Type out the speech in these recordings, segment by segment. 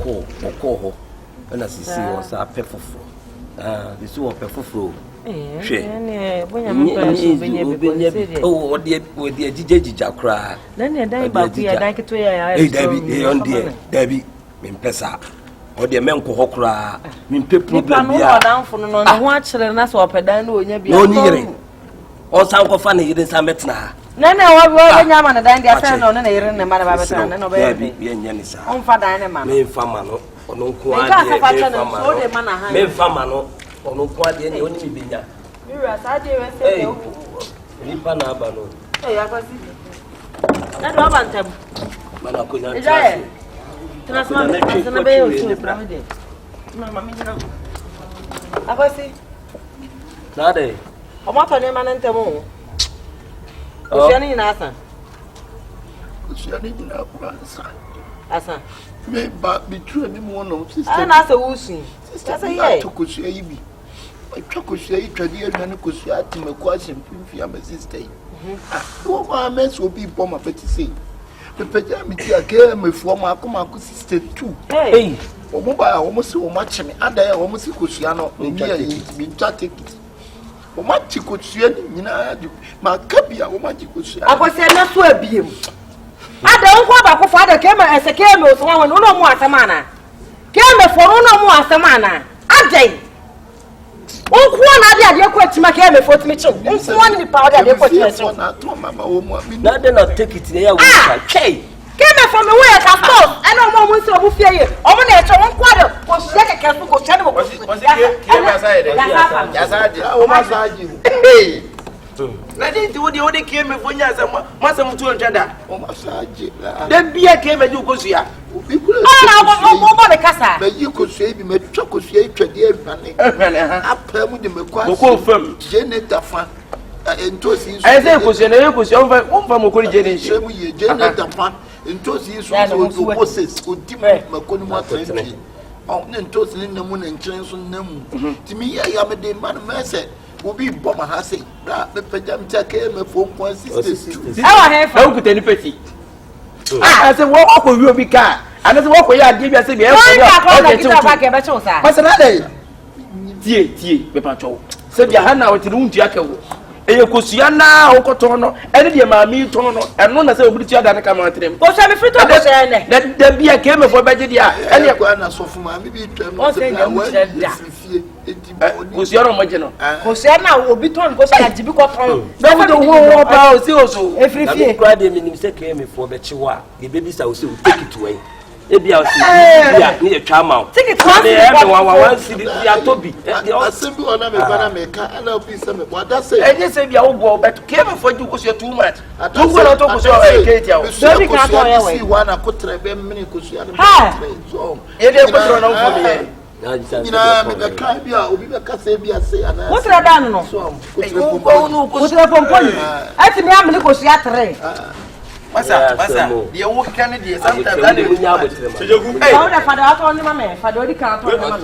oko na sisi wo sa pefofo this wo pefofo hwe bonya mpa benye be o de agigagija kra na ne dan ba ku ya dan keto ya Dabi mempesa o de menko hokra mempe problem bia no danfo no no ho a kire na so opedan na onya bia no ni yire o san ko fa na yire san betna na wo nya ma na dan dia san no na yire na ma na ba betna na no be bi nya ni sa on fa dan ne ma me fa ma no ono nko ade me fa ma no ono nko ade ni oni mi benya mira sa de we se ni pa na aba no ya kwasi na do abantam mana ko nya transma na be o so pravide mama mi na akwasi na de o ma to ne ma na ntemo o se ni na asa o se ni na asa asa me ba bitu ni mo no sister na asa wusu sister ye to ko se yi bi o ko se yi twadi anu ne ko se atime ko asem pimfi am sister yi wo ma me so bi bo ma peti sei the peja mi ti ake me fo ma akoma ko sister 2 hey o mo ba o mo se o ma cheme ada ya o mo se ko sua no mi twa ticket o ma ti ko sua ni nyina ma kabia o ma ti ko sua akwase na so abiem ada nko ba ko fa ada kema eseke me o so wa no mo asemana kema fo no mo asemana adai onko na ade ade ko atima kema fo timi chu onko ni pa ade ko atima chu na to mama o mo mi na de na take it there we okay kema fo me we ka stop ena mo nsi obu fie ye o mo na echo onko ade ko hye keke so ko hye ne ko kema sa ide ya sa ide o ma sa ji na de ti wodi kema fo nya sa ma sa mutu ntwada o ma sa ji de bia kema ju ko sua o be kasa me yi ko sua bi me twa ko sua twade adwane apa mu de me kwa ko fam geneta fa entosi ai se ko sua na ko sua on fa mo ko jene shi mu ye geneta fa entosi so so process o di me ko ni mo atrendi o ne entosi ni namu na nkyren so namu timi ya me de man mese obi bo ma ha sei bra me pejam ta ke me fo ko assistant awa hefa o kutani peti ase wo ko wi obi ka ana se wo ko ya de bia se bia e ko ya kita ba ke be chu sa pasa na dai tie be pa cho se bia ha na o ti runtu aka wo eye kosua na o ko ton no ene de ma mi ton no eno na se obi ti ada na ka ma trem ko se me frito ko se ne da bia ke me fo be je dia ene ko na so fu ma mi bi twem no se na wa fie edi kosua no mo je no ko se na obi ton ko se na jibi ko ton da wo de wo ba o si o so e free fie kwa de minim se ke me fo be chiwa e bebi sa o se o take it away ebia o si bia ni e twa ma o ticket wa si dia tobi asembi ona me bana me ka ana obi se me bo da say enye se bia wo bo bet ke me fo ju ko so too much to go na to ko so e ke tia o so bi ka to ya we si wa na ko trebe mini ko so ya no so e de ko tro na wo me ina me ka ka bia obi be ka se bia se ana wo tra dan no so ko tra pompon ati me amle ko so ya tre Masa, dia wo kan dia sometimes that Sejogu. How the father out on the mama, father di kan to the mama.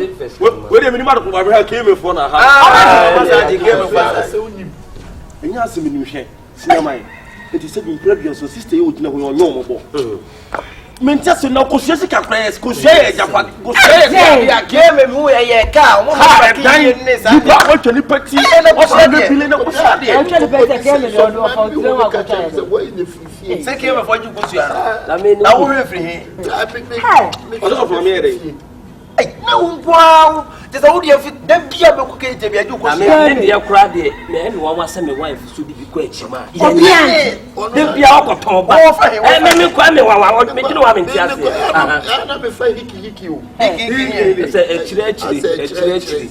We dey minimum ko ba came for na ha. Masa di came for say unim. Enya asemi ni hwe. Sinama e. Eti se bi previous so sister you gina ho yo mo bo. Mentia se na ko hwe ka press, ko hwe e jafa, ko hwe ya game mu ye ka, mo ma ki ni sa. Ba ko tani pati. O so de bile na ko sa de. I tell the better game do do for three wa ko cha. Se que me foi de Kosua. Na wo refri he. O so for me dey. Ai, na unpoa. Te sa wo dey fi da bia be ko ke je bia ju Kosua. Na me dey kura dey, me en wo wa se me wife so di bi ko achi ma. Obian. De bia o ko ton ba. Me kwa me wa me gina wa me ntia se. Ana me fa hiki o. Hiki. Se echire.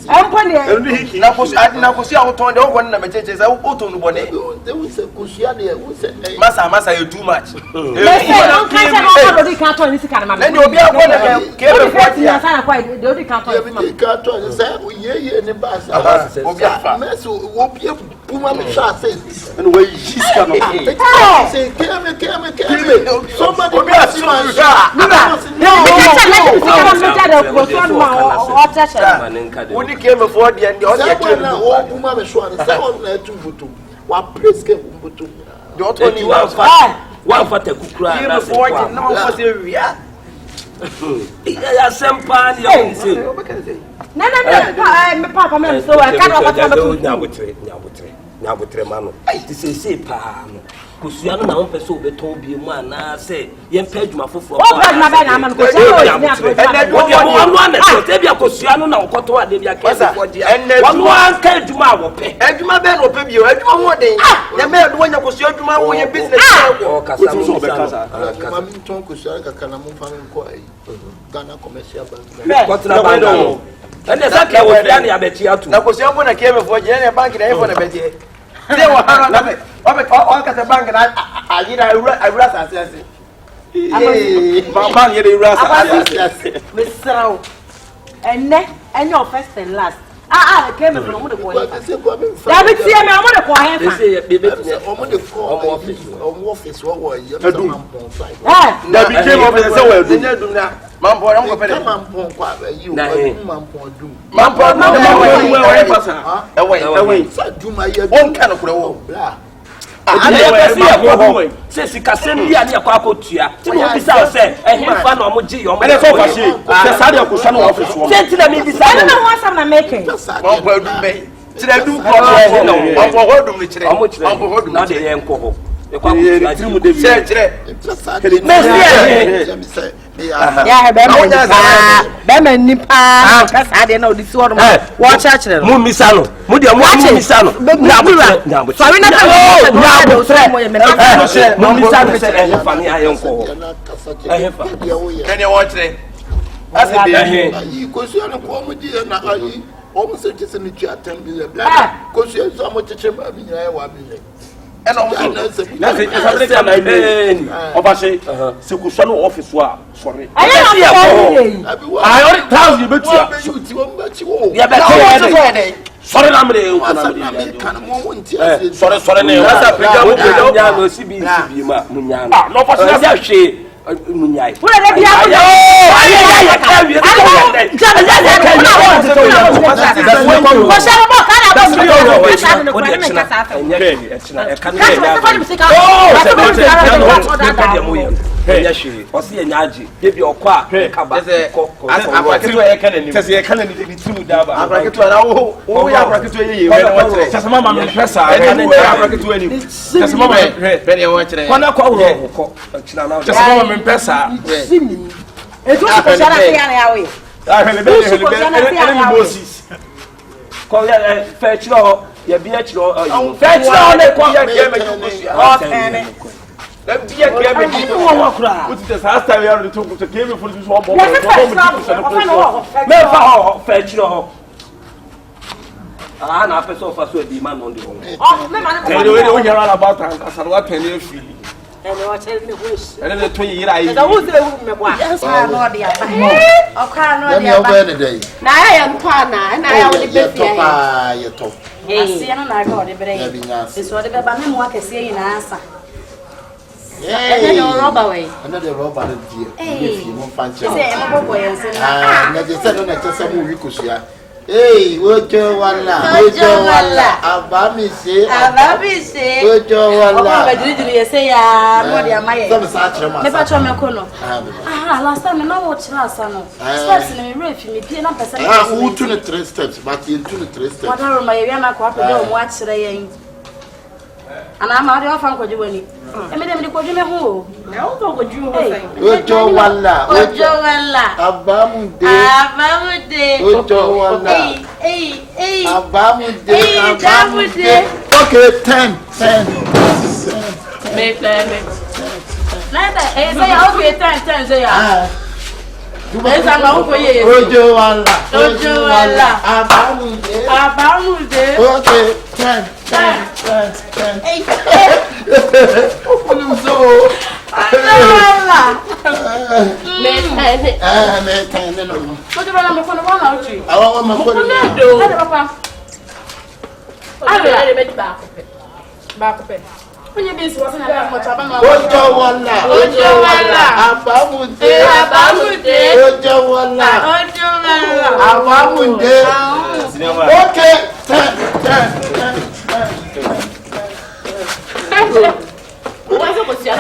Ampone. Na Kosua wo ton de wo ko na me cheche sa wo ton no bone. De wo se Kosua de wo se Masa you too much. Let's say don't catch no body can turn this kind of man. Then obi akọ na ke be for dia sana kwa de odi can turn. Me ka to say ye ne ba sa. Obi afa. Me so wo bia puma me sha say. And we jiska no. Say keme. Somebody Obi asu sha. Odi came for the and the other na wo puma me sha say on na tu butu. Wa press ke butu. The other One for the kukura. came for the no for say we are. Ya sempa ni o se. Na me papa me so I can't what nyabotre ma no ti se pa no Kosua no na won pese obeton bi mu ana se yen pa adwuma foforo o ba na ba na ma ko se o ni te bia Kosua no na okoto ade bia ke fo dia wonu an ka adwuma a wo pe adwuma be no pe bi o adwuma ho den na me do nya Kosua adwuma wo ye business o kasa mo kasa ma mi ton Kosua ka na mo fa nko ai Ghana commercial bank ko tna ba no ene sa ke wo dia na abechi atu na Kosua bo na ke me fo je na bank na e fo na be je they were hard on me. All got a bank and I did I ras as my man, you ras Mr. And your first and last. I came from the boy. David, see me, I'm going to call him. They say, baby, office, what were you? That became of the Mambo, I'm going to you. Away. Do my own kind of blah. Say sikasem bia na kwakotua ti mo bisa se ehimfa na omoji yo mo na so fa she se sade akusa no office wo say ti na mi bisa I don't know what I'm making. Mambo adum be tire dum ko no mambo hodum ni tire mambo hodum na de yen ko ho e kwakotua ti mu de bi tire Yeah, Bema nipa kasa de na odisi wo wo chachire mu misano mu de mu misano na bura sorry na ka mu misano se ehimfa ni ayen ko ho ehimfa kene wo tire ase be yi Kosua no ko mo di na ayi o mo se tese ni twa tambi le bla Kosua so mo cheche ba bi nya wa bi le and also na Obashe se Kosua no office wa sorry I only 1000 betua ya be sorry na me sorry na asa pega mo nya no sibi ma munya no fa ya hwe munyai Where the dia Pesa. It was Kosua na ya we. Call ya fetchlo ya bi achlo fetchlo le ko ya ke me Kosua let be a game put it as last time we are to game for this one me fa fetchlo na person fa so di man on the home Oh, me man tell you when you hear about and asarwa tell free and what tell me wish. and the 20 year I That was the me boy. Yes, I know dia. O ka no let me dia. over the day Na ya nkwa na ya wo de be fie. you top Asia no na ga o de bere. So de be ba me mo akese yi na asa. Eh, no rubber way. another rubber dear if you mo fan che Say e mo boy ense na. na je se no na che se mo wi Kosua ojo wala abamise ojo wala Oba be diri say ya no dia maye. some sa kire ma Me pa cho me ko no. Last time na wo kire asa no. Steps na me refi me pie na person. who to the 3 steps but you to the 3 steps What are my yana ko apede o mo akire yen. Ana ma de ofa nkoju wani. E me de me koju me ho. Na o to koju ho sai. ojo wala abamude ojo wala abamude okay 10 me nada say okay 10 say ya esa ma o ko ye ojo wala abamude okay 10 Olum so me no ko de bana me ko no wana uchi awa ma ko do papa ale be ba ko pe onye bi si wasa na mo chaba ma ojo wala abamude ojo wala abamude okay 10 What's up with you?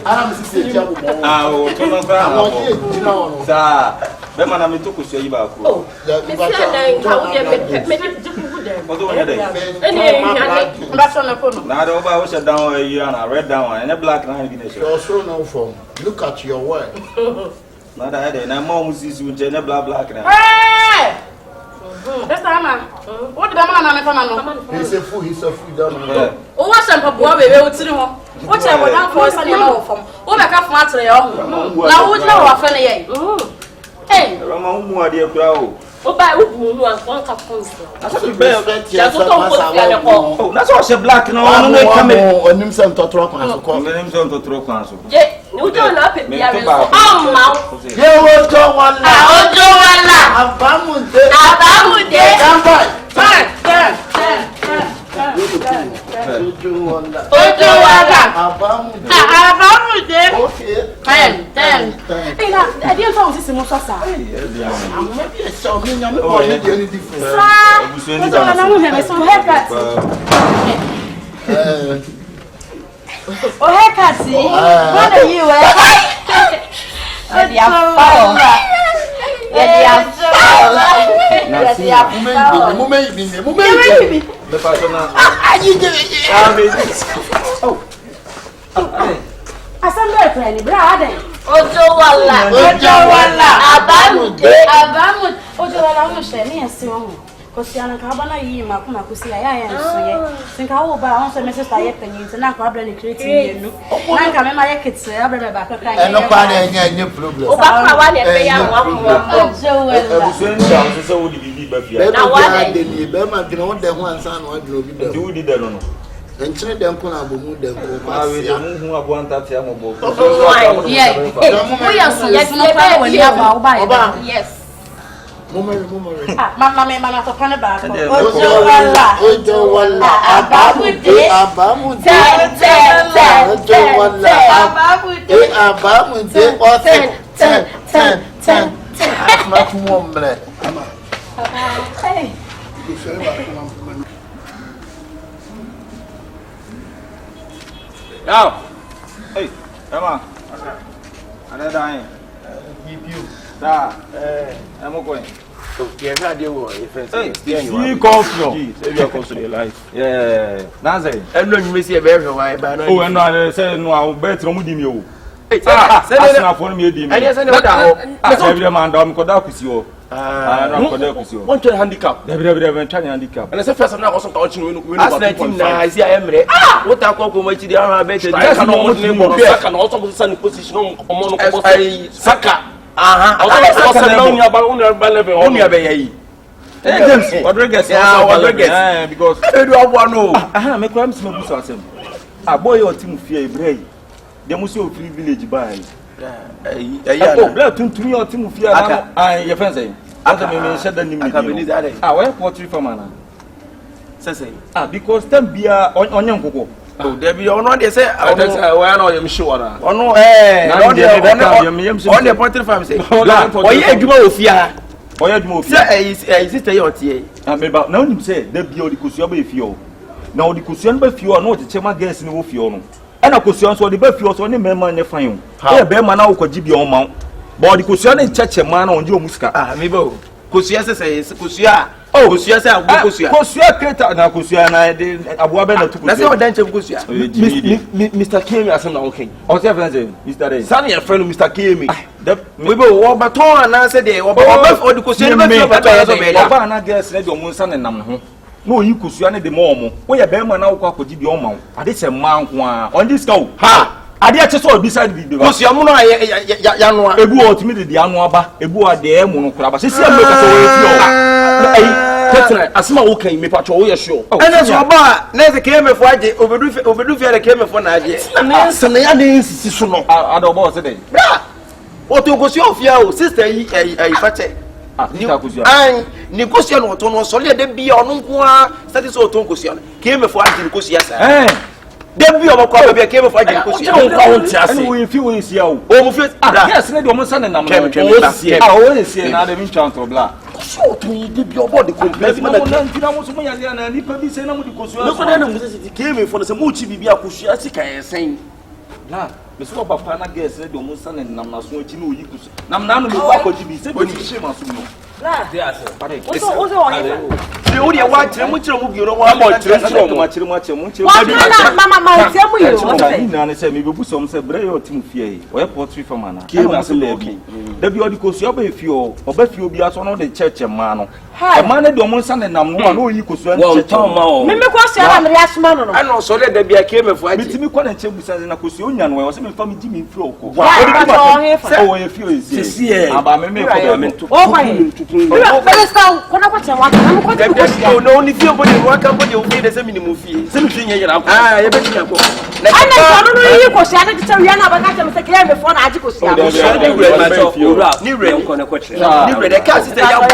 I'm sitting here. Oh, come on, sir. The man I'm to Kosua Iba. Oh, down a year and I read down and a black line. You're so no form. Look at your work. Not I did. I'm almost with Jenna black. That's Anna. What did the man He's a fool, he's a fool. Oh, what's up, boy? What's I was down for Sunday from? Oh, I can't matter. Now, what's our family? Hey, Ramon, dear crowd. oh, by who was one cup of That's all she black. No, come on himself to throw on. Yeah, you don't up it. Oh, Here will go one. Kosiana kabana yi makuna kusia ya nsuye sinka wo ba on se me sister ye panyin se na kwa bla ni create nu na ka me ma ye kitse ya bla ba ka kan no pa na nya problem o ba kwa wa le pe ya wa mo so we di ba fia na wa de ni be ma de no de ho ansa na wa de obi de do di de no nchire de nko na bomu de nko ma we de mu hu abo anta te ambo yeah we are so yes no pa we ya ba oba yes Mumere. Mama to pana ba ko. Ojo wala. Abamude. Hey. Now. Hey, Emma. Ada dying. I'm going. So, you have idea what if it's C-Confion. Save your cost of your life. Yeah. Naze. And no, you may see a very wide banner. Oh, and I say no, I'll bet you with you. Send it for me. And yes, I know that. Every man, I'm called with you. I'm called with you. Want to handicap. Never try handicap. And as a person, I was coaching when I was 19. I see I am ready. What I call my children are better. I can also send position on Saka. Rodriguez, because make crimes boy or team fear brave. They must have free village by. Black to me or team fear. Your friends say, where pottery for man? Because them beer on young cocoa. Oh, there be on they say, I am sure. Oh, no, on the pottery farm say, oh, yeah, you know, fear. Oh, yeah, you sister, your tea. I may about now him say, there be the Kosua if you. Now the Kosua if you are not the chairman guest in the Fiona. And a Kosua so the Buffy was only member in the fine. How bear man now could give your mount. But the Kosua in church a man on your muska. Ah, maybe Kosua says, Kosua. Oh, Kosua says, Kosua Keta and Kosua and I did a woman to that's how dance of Kosua. Mr. Kim as an okay. Or Mr. Day. Sonny, a friend of Mr. Kim. We will walk baton and answer the or the Kosua. I guess let your moon son and Nam. No, you Kosua the more. Where a bear man now could give your mount. I did a mount on this go. Ha! I did just all beside the Kosua Muna, a boo to me the Anuaba, a boo at the Monocraba. She said, I smell okay, me patrol, yes, sure. And that's what never came if I did overdo the came for Nigeria. And some I don't know today. What to go your sister, a Fakye. And negotiation or tono solid, then be on status or Tonkosia. Came for Anticosia. Then be our copy came for Anticosia. And we feel is you. Oh, yes, let your son and I'm always say another chance of black. So to give your body complete. Look at them, came for the Muchi Bibia Kushia saying. Before Papa na guess the almost son and Nam Nasu Chino Yikus. Nam Nanu Wakoji, said when you shame us. The only white much of you don't want much Mamma said, maybe put some said, Bray or Timothy, or pottery for Mana. Came as a lady. The Biodico Yoba if you or bet you be as one of the church and man. A man at the almost son and Nam no you could swear. Remember, I know so let there be a came of white. Timmy Quan check with San Acusian was some family Jimmy Flo. Oh, if you see, about me, no, only feel when you walk up on your feet as a minimum fee. Something here. I bet you go. I don't know you was saying to Rihanna, but I can say before I go see. New rail on a question. The cast is a young oh,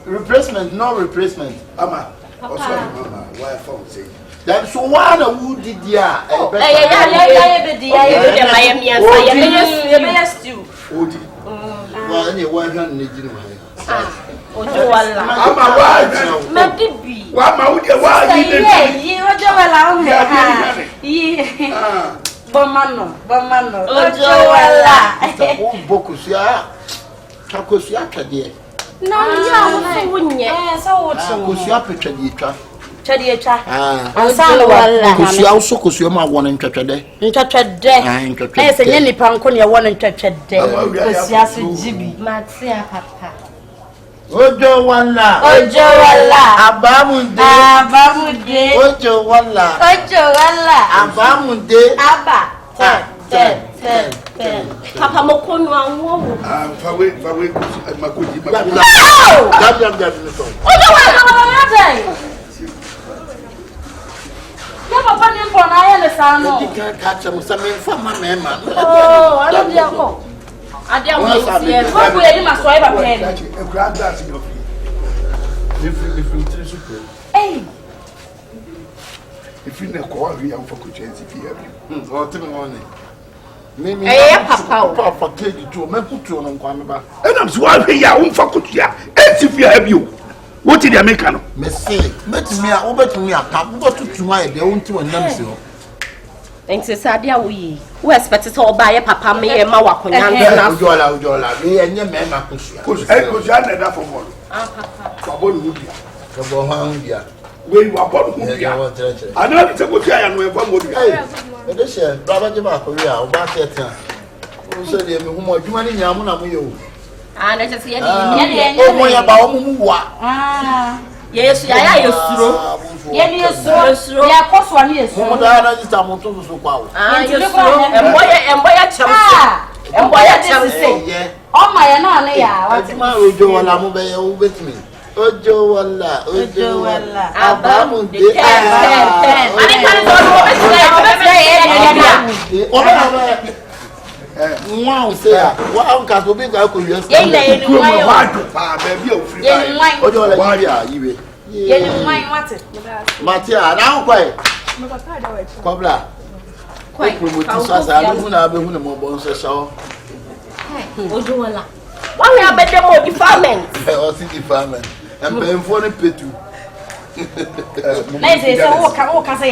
replacement, no replacement. Ama, why phone say? That's so one who did ya. Chadiacha. Kosua also kosua ma won ntwetwede. Ntwetwede. Eh se nyeni panko ne won ntwetwede. Kosua so jibi. Matia papa. Ojo wala. Abamunde. Ojo wala. Abamunde. Aba. Ten. Papa mokonu anwo. Fawe makoji. Ojo wala dai. Papa nem for na ya le sano. Catch am some informa mema. Oh, I don't dey go. Ade am see. What we dey ma so e ba pen. E grab that in your feet. If you three super. Hey. If you na ko we am for kuchenzi fi. O timi woni. Mimi. Papa Fakye to me kutu no kwa me ba. E na so wa hwe ya wo fa kutu ya. E ti fi abi o. What did you make? Messi, me a tap, what to my the own to a name. Thanks, Sadia. We expect it all by a papa, me and Mawako. Ujola, me and your man, because I could enough for one. Where you are born, I know it's a good guy and we're one more guy. This year, Brother Jamacoria, about it. Who said, whom are you money? Yamuna. And I just see any yes, I used to. Yes, yeah, cost 1 year. And boy, say, oh, my Anna, what's my Ojo and Amu with me? Ojo, Abamu, wow, say, what can be got to use? Matia, now quite. Cobra. Quite. Why we are better more defilement? Or city farming. And paying for the pit. Let's say, so what can say?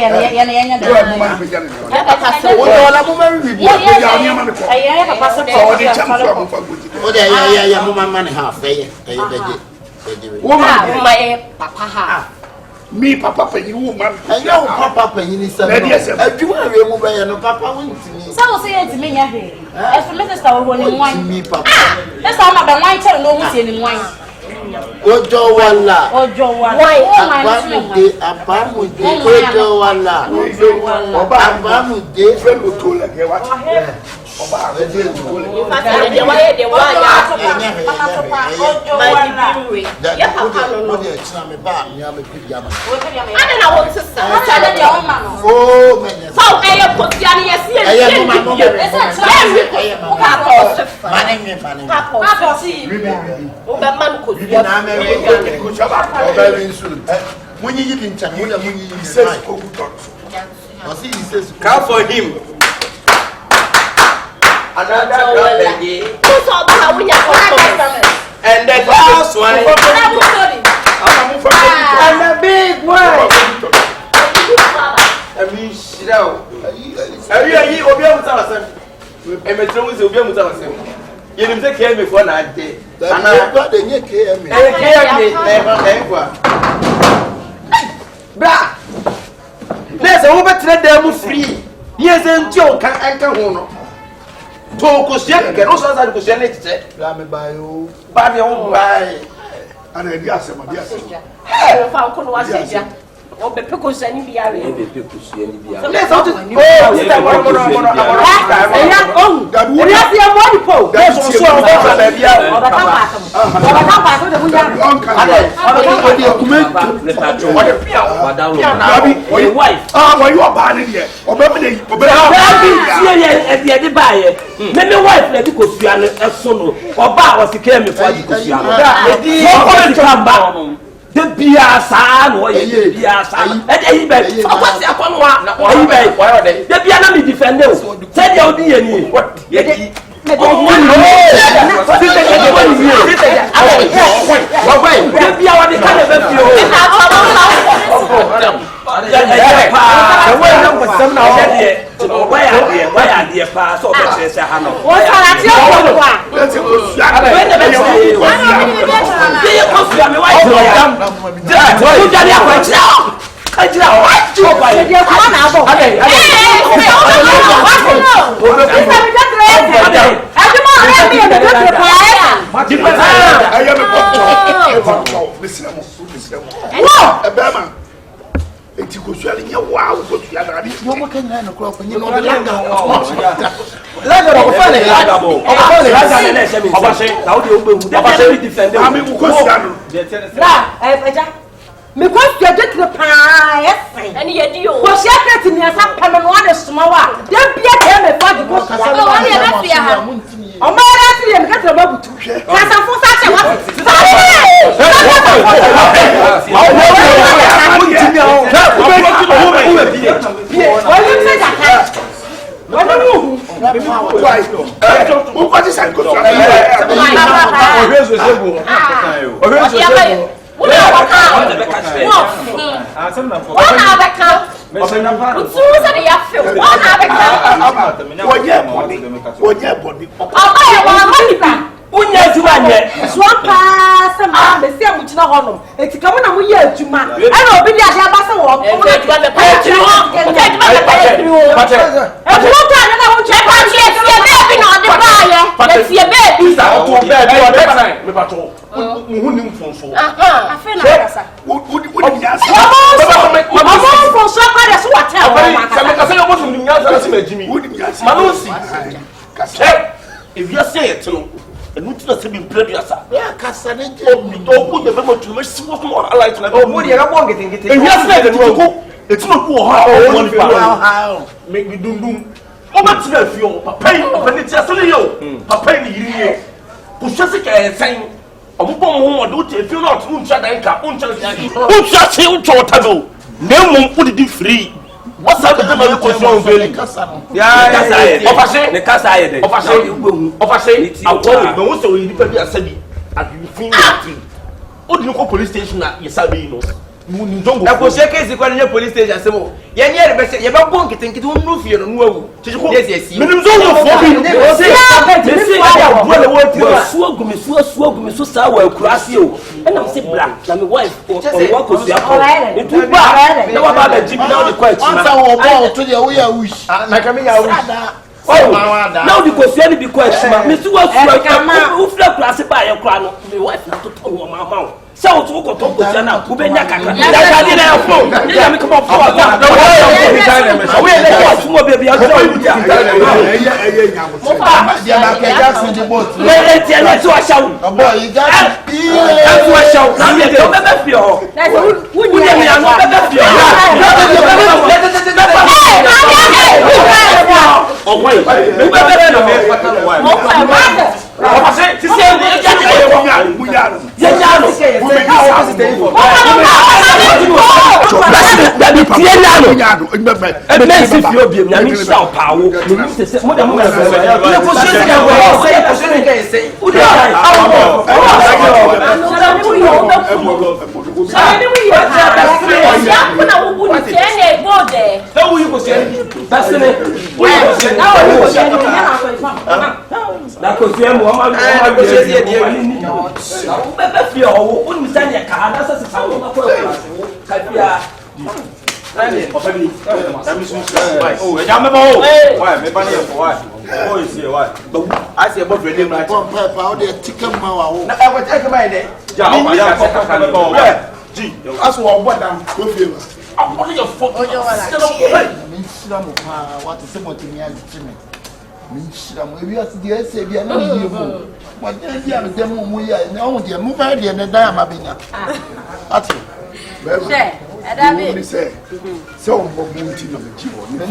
Me, Papa, you woman. I know Papa, you said, I do want to remove no Papa went to me. So say it to me, as the minister will me, Papa. That's all about the wine, tell no one's in wine. Ojo wala. Why? Abamude. Ojo wala. Abamude. Friend will go like what? Come for him. Another lady. And the last one. And a big one. I mean, she now. Are you a young person? And my children will be able to answer. You didn't take care of me for that day. And I got the new care. Bra! There's a woman to let them free. Yes, and Joe can anchor one. Toko siya ke no sa ko siya ne tse La me bayo ba de on bai And a dear Sama, dear. Hey, fa ko no wa seja. O be pe ko siya ni biya re. be pe ku siya ni bia. Let's out. Oh, sister mo. Eya on. Eya si e mo di po. That's so so ba ba bia. Oba ta pa so. Oba ta pa so de bu ya. Ade, o de kume. Le patro. O de pia. Ba down. Baby, your wife. Were you a bad idea? Or maybe de ba ye. Me wife na di ko sua no eso no. Oba was ke me for di ko sua no. E di ko ti ka ba no. The bia sa no ye bia sa e dey be akwasi akonwa ayi be the bia na me defend o say dey odi ye ni ye di the bia wa de ka le be fi o why are there pa so be say ha no O sara ti o ko wa. Eti ko suale nya wa ko suale na bi no mo kan na ko ko ni no de la go fa le la go o fa le la ga na se mi o ba se na o de o gbe mu de ba se defend ami ko suale Ra, eja. Me ko sia de tre pa e eni ye di o. Ko sia kreti ni asa pa me no de suma wa. De bia ke me fa di ko sia. O wa ye na fia ha. O ma ra ti ye me ka tre ba butu. Ka sa fu sa che wa. Unya juma nye swampa sama be se mu kina hono etika mo na mo ye adwuma e na obi dia dia ba se wo mo na adwuma me pa tiri ho adwuma me pa tiri ho e mo to anya na ho che pa che tie be na ode pa ye le tie be sa o to be o de pa me pa to mu hu ni mfonfo afa na kasa wo nya sa mo fonso pa de so wa tell wo ma ka me ka se yo mo ni nya sa se ma jimi wo nya sa ma no si if you say it no and we just been previous ya kasa ne je o ku de be mo tu me si mo mo ala it like o mo de na bo ngete if you say it no it's no ku ha o mo ni pa make me dum o ma ti na fi o papa ni ti asole yo papa ni yiri yo ku se ka sen o mo mo do te fi no to ncha dan ka ncha se ncha o tago na mo o di free what's up with the question very yeah ofase ne kasa aye dey ofase awo no so yi pa bi asabi adu fin o di ko police station na yesabe no mu ni dongo na ko se case ko ne police station asemo ye nye re be se ye ba bon kitinkiti wo nu fie no nu awu yes yes minim zongo fo bi no se ya bro le wo ti suo gumi so sa wa akurase o na me se bra na me wife o wa ko sia ko etu ba na wa ba ba jibi na o de kwa Anta wo bo to de wo ya wish na ka me ya wish Now the question be question. Mr. Who flip class by your crown? My wife not to tell my mouth. So to go to Ghana, who be Yaka. I didn't phone. Let me come up for I see about ready right. How they chicken mawa. I will take my day. As one what down. What is your fault? What is somebody near Jimmy? We are the SAB and you. But then you have them we are no dear move idea and the diamabina. That's it. Very say so moving of the children. The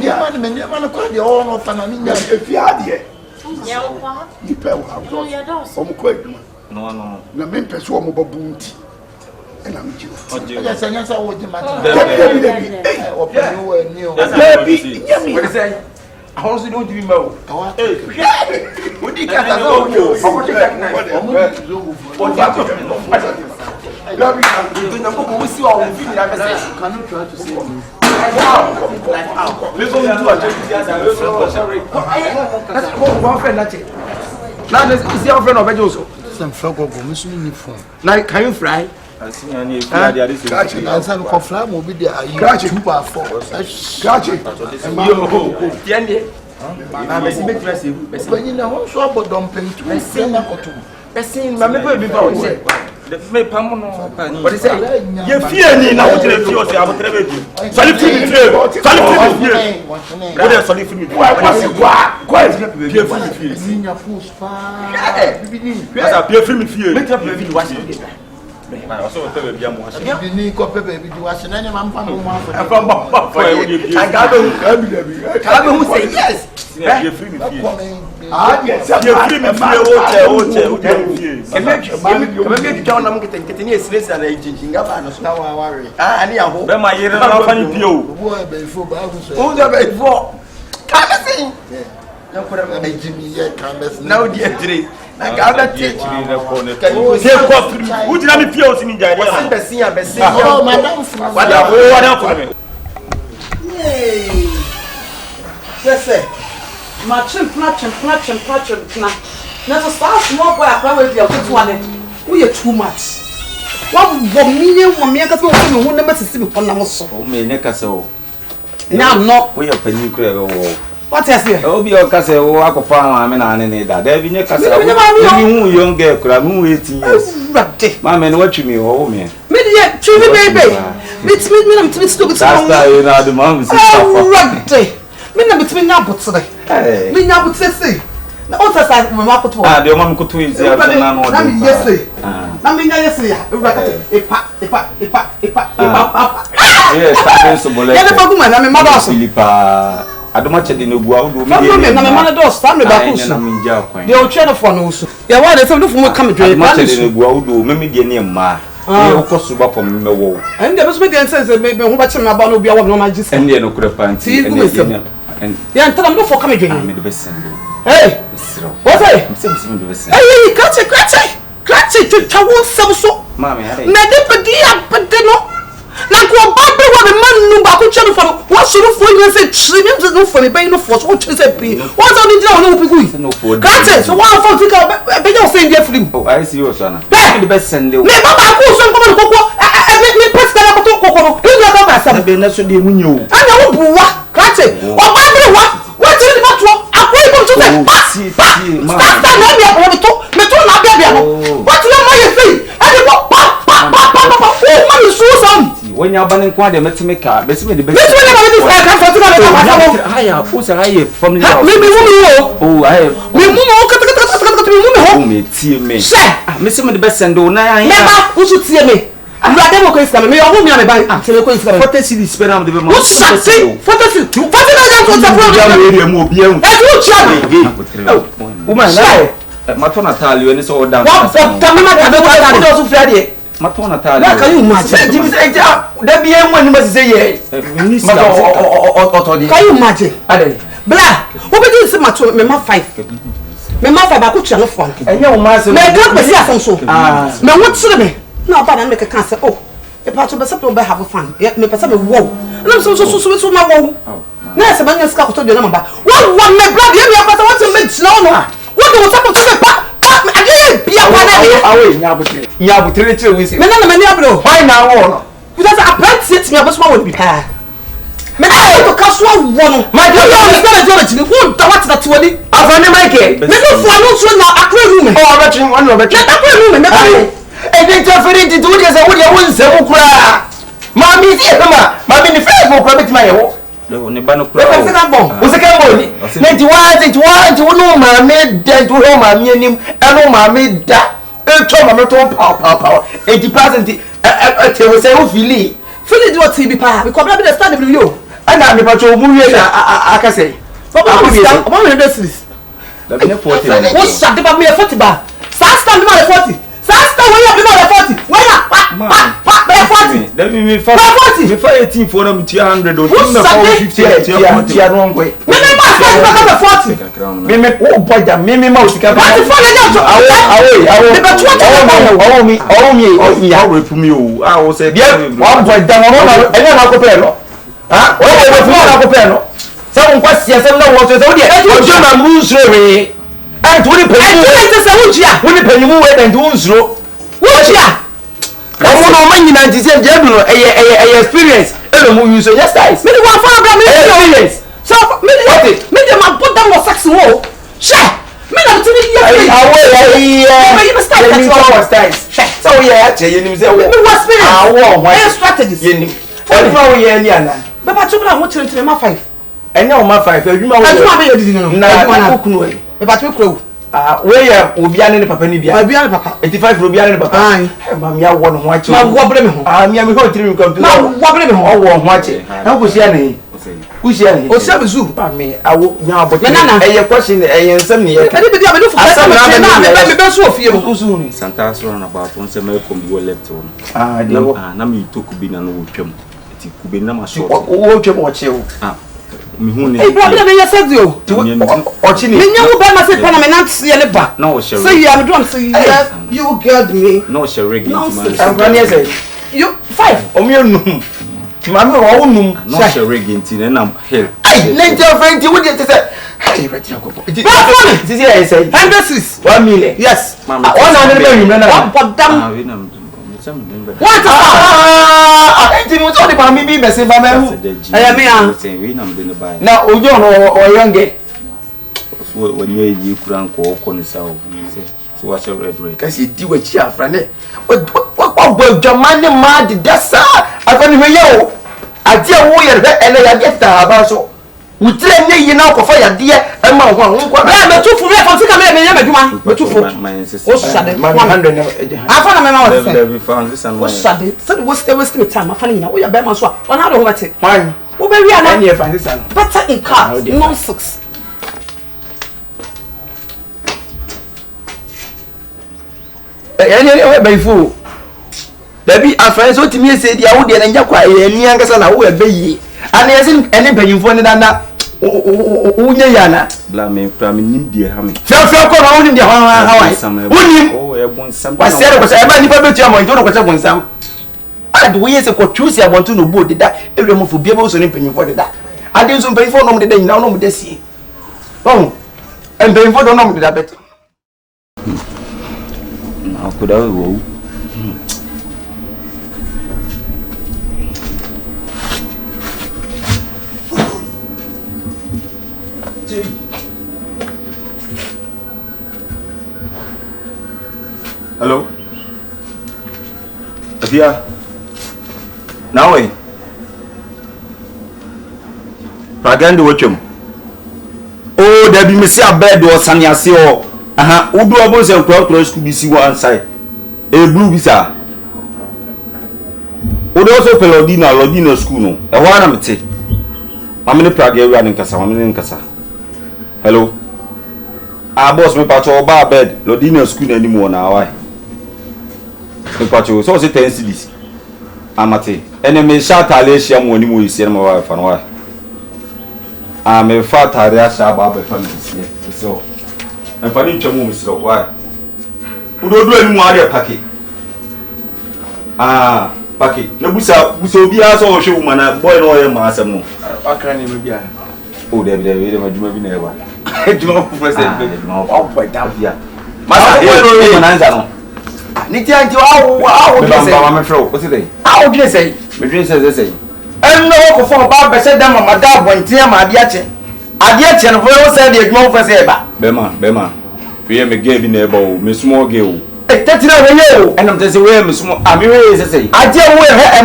man called the owner of an if you had here. You pay no, the main person of bounty. And I'm you. Yes, and yes, I would demand. What is it? I also don't even know. What do you got? Can you fry? What is it? You fear me now to the field. I will tell you. Now, dear Dre, I got teach who did I feel in the oh, madam, what yes, sir. Matching. Now, start small boy, I probably have one. We are too much. 1 million, 1 million, who never see me on the so. Oh, me, neck so. Now, no, we are penny crab. What is it? Oh, be your castle, walk of farm. I mean, I need that. There be no castle. You young girl, could have moved 18 years. My man, what you mean, oh, man. Media, children, baby. It's me, to be stupid. That's the mom. Oh, Mina between now, but today. Me now, but say. The other side, my market. The one could twins. Yes, I mean, yes, yes, I'm a mother. I don't much in the world. I'm a mother, family back. They will try to follow. Yeah, why they don't come to much in the world, maybe near Ma. You cost super from the wall. And there was making sense that maybe who much about no be our no magic and no could have see. And yeah, tell them no for coming to me the best. Hey, what's it? Hey, catch it to town so. Mammy, Madame, but they know. Like what Barbara was a man no back channel for what should have for you say trillions no for the pay no force what you say be. What's on the down no people? No for catch so one for think be your saying there for him. Oh, I see your son. The best send you. Me baba ko so come ko me press ka ko to ko. You go back say be na so dey munyo. Ana wo buwa catch o Barbara what you the matter akwa Stop me me to na baby no. What you my free? And you pa. Man you so some. When you ban kwa de metime ka, be se me de be. This one na me this ka for to na me ka. Aya, o se aya family house. Me wo. Oh, aya. Me mu mo kata Me tie me. She. Me se me de be sendo na aya. Me ba, wo so tie me. Awurade mo ko isika me yo ho mi am ba. Se me ko isika me. 40 cedis per am de be mo. Wo shati. 40 cedis. 40 na jam to tafo. Ya mo area mo obi ehun. E du chia me. Woman na. Matona tali we ni so down. What tamama ka be ko tali. Do so fia de. Matona tali. Na ka you imagine. Jimi say ja da bi ehun ani ma say ye. Minister otodi. Can you imagine? Ade. Bla, wo be di se mato me ma 5. Me ma 5 ba ko tua no fo. Enye wo ma se. Me ka kwesi afon so. Me wo tsire me. Na oba na me ka kan se oh. E pa to be se be have fun. Me pesa me wo. Na so ma wo. Na se banya ska ko to de na ma ba. Wo me bla de me akwa se what me jina no. Wo de wo tapo to me pa. Ade bia kwa na me. Awe nya butere tire wi se. Me na me abro. Why na wo no? Because I plant it me abso wo bi pa. Me na to Kosua wo no. My God, you understand the journey. Who da what that woni? Afane Mike. Me no fo no so na akra room. Oh, betting one no betting. Na akra room me ba. E dey taferi ti wo dey say wo dey won nsem kura. Mami ti e ma, mami ni face mo kura betima ye wo. Ne ba no kura. Wo se kan bon. Wo se kan bon ni. Na ti wa no mami da to ho mami anim, e no mami da. E to mami to pa. 80% te wo say wo fili. Fili do ti bi pa. Because bla be the stand bi yo. Ana me pa cho mu wie na akase. Papa mo stand, o mo dey series. Da be 40. Wo shade ba me 40 ba. Sa stand ma 40. Sa stand we ya be ma 40. We ya pa 40. Let me 40. Before 18 for them 200 or 250. Yeah, wrong way. Me ma stand ba 40. Me oh boy da me ma usika. What the fuck is that? Awe. Me ba 20. I will put me o. I will say one boy da no na enya na ko pe no. Ah, o ye fu na ko pe no. Se won kwasi se na wo so se wo de. Ojo na mu nsure. And to the penny, when the penny move and do zero. What ya? I want to money 97 experience. You say yes, guys. Maybe one for experience. So, maybe my put down was sex wall. Share. Men are telling you, so yeah, you say, what strategies? But I took out to my 5. And now my 5. You know, but we crow. Where Obian and Papa Nibia? 85 Rubian and Papa. Mamma, one watch. I'm going to come to watch it. How was Yanni? Who's Yanni? Or some zoo? Me, I will now, but a question, a some year. Anybody have a look for some Santa's run about once a milk you left on. No, Nami took Kubin and Wokem. It could be no much. Watch you. Hey, brother, me said you. Ochini. Me nyawo ba ma se pana me na tse le ba. No, sure. Say you am drum say you get me. No, sure, reggae. I'm going say. You 5. Omionu. Mama wo num. No, sure, reggae nti na hell. Ai, nature friend you dey say. Hey, ready go. This is here I say. 106. 1 million. Yes. Mama. 100 million na. What damn. What? Enti mo so de ba mi bi be se ba ma hu. Aya me a. Na ojo no o yange. So when you kura nko ko ni sa o. So what your red red. Kasi di wa chi afra ne. O bo jamane ma di dasa. Afani me ye o. Ade wo ye re ene ya get ba so. Utire ne yi na ko fa ya de e ma ho an ko. Ya me tufu me fa sika me ya madwuma. Me tufu. O shade. 100 afa na me ma wo se. We found this and o shade. So we stay time afa na o ya be ma so a. Ona do ho bete. Why? Wo be wi ana. Any find this and. Better in car. Non 6. Any be fu. Dabi afan so timi se dia wo de na nya kwa ye ni ankasa na wo e be yi. Ana yesin ene mpanyimfo ne dana unye yana bla me pra me nim die ha me fe ko na unim die ha unim oh e bonsam wa se ko se e ba nipa betu amon to no ko se bonsam ade wo yese ko choose amon to no bo de da ewre mo fo bia bo so ne mpanyimfo de da ade so mpanyimfo no mo de da nyina no mo de sie oh mpanyimfo do no mo de da betu na ko da wo Hello? Afia? Now eh? Pragandi watchum. Oh, there be missing a bed or sanyasi or Udu abos and crowd school be see one side. A blue visa. Would also Lodina school no. A one am say. How many Prague running Casa? How many in Casa? Hello? Our boss me patch bar bed. Lodina school anymore now. Why? Me patch so say 10 cities. Amate. Enemy shout Alicia money mo is my wife and why? I'm a fat area shabba family. So. And for each of them, why? Who don't do any more packet? Packet. No, we shall be as all show man, boy, no, I am master. What can you be? Oh, there, my dream never. I do not present. Oh, quite down here. Master, Nitia, what's it? How would you say? Madrid says, say. And no, for Baba said, my dad went to my diache. Adiache and we said the ignorant for Seba. Bema. We am a game in a bow, Miss Morgill. A tatina and I'm just away, Miss Mo. I'm here, say. I tell you, a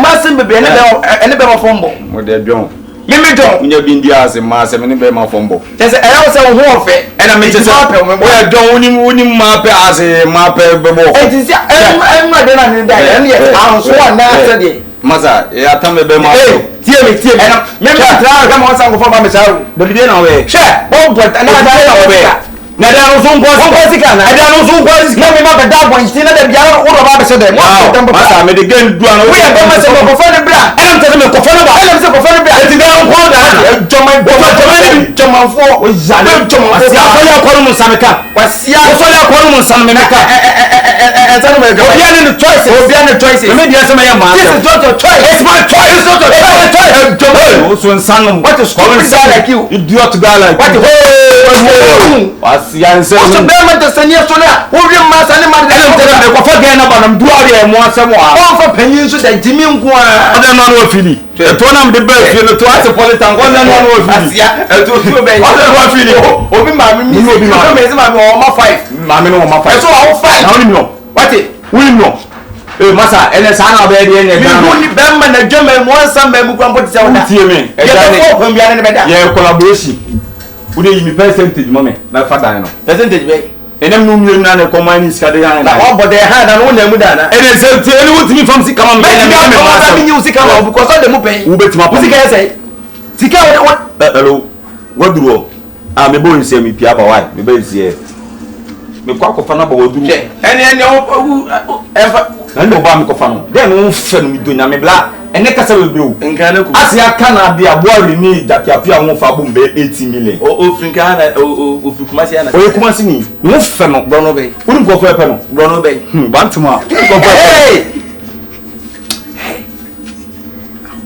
massam be any better fumble. What they're doing. You may don't, when you've been the ass and mass and any better fumble. There's a house of warfare, and I made a happen when I don't win map as a map. It is I'm not done in that, and yet I was one now. Maza, ya tambe be ma. Tie me. Me tra ga mo san ko fa ba me sa. Do bi na we. She, o bo ta na da we. Na da no sun ko sika na. Da no sun ko sika me ma be da bo nti na da bia o ro ba be se de. Maza me de gen du an. We ya be ma se ko fa ne bra. E na me ko fa ne ba. E na se ko fa ne bra. Ti da ko da. Joma fo. O ya le joma fo. Ya fa ya ko mu sameka. Wasia. O fa ya ko mu sameka. Obiara no choices. Me dey say my man. This is not your choice. It's my choice. It's not your choice. So insanum. What is stupid guy like you? Idiot guy like you. What? Wasia say. What's the government to send you so now? Who be man send man? I don't tell them go for get na ba nam do area mo asem wa. On for penyin so da jimi nko a. Oda no no fili. E to nam de ba fili to Asepolitan go na no fili. Asia. E to be. Oda no fili. Obi ma me obi ma. Me say ma me o ma 5. Ma me no o ma 5. So o 5. Na oni no. What it? We know. Masa, ene sana be de ene ga. We be man na dwema mo ansam ba mu kwampo tse wona. Tie me. E ga ne. Ye ko bia ne be da. Ye collaboration. We dey me percentage mo me. Na fa dan no. Percentage be. Enem no mienu na ne command iska de yan. Na o bode ha na no na mu da na. Ene se tie ni wutimi fam sika ma me. Me ma me nyi sika ma because all the mo pay. We betima pa. Sika say. Sika what? Hello. What do? Me bo nse mi pia ba why? Me be nse. Me kwa ko fa na ba woduru ene efa na ndo ba me ko fa no den no fa no mi donya me bla ene kasa we bro nka na ku ase aka na bia boari ni dapiapia ho fa bom be 80 million o frinka na o frikumasi na o kumasi ni no fa no bro no be uru ko fa pe no bro no be bantuma ko fa hey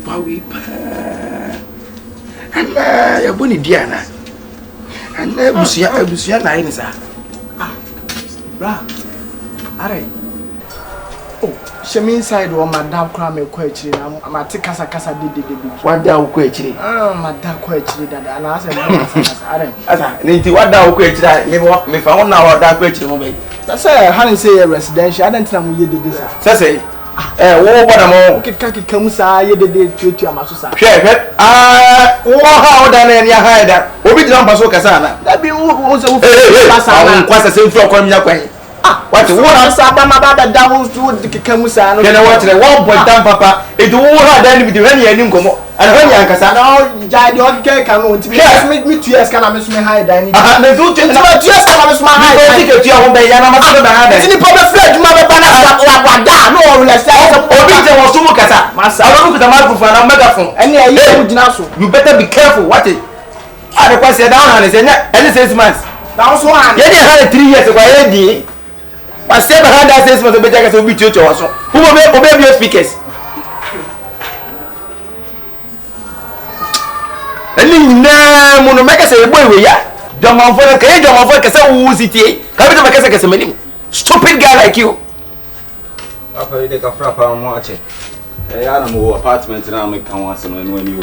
bawi pa ana ya boni diana ana busia na ina sa bra are oh she me inside o madam kra me ko akiri na amate kasa de wada wo ko akiri madam ko akiri dada na ase me kasa are asa nti wada wo ko akiri me fa wona wada ko akiri mo be say han say residential I don't know mo ye dede sa say wo boda mo kika mu sa ye dede tutu amaso sa hwe wo ha oda na ya ha da obi dira mpaso kasa na da bi wo se wo kasa na kwasa se mfu akwa nya kwan what wo na sa ba ma ba da wo kika mu sa no kene what wo boy dan papa e do wo ha da ni bi de hani ani nkomo ana hani ankasa na ja de o kike kan no ntimi me 2 years kana me so me ha da ni na do 2 years kana me so ma ha da ni ke tu ahun be ya na ma so be ha da ni problem fred ma be ba na wada no o relax obi je wo so mu kasa awon ku ta ma ku fa na megaphone ene ayi mu gina so you better be careful what it are the question down and say any 6 months down so an ye dey ha 3 years kwa ye di wa say be ha da 6 months be jaka so obi chocho wo so who be speakers eni na mu no make say boy we ya jomanfo ka say wo sitie ka be to make say manim stupid guy like you apa ide ka fra pa mo ache ya na mo apartment na me kan wa se no enu ani o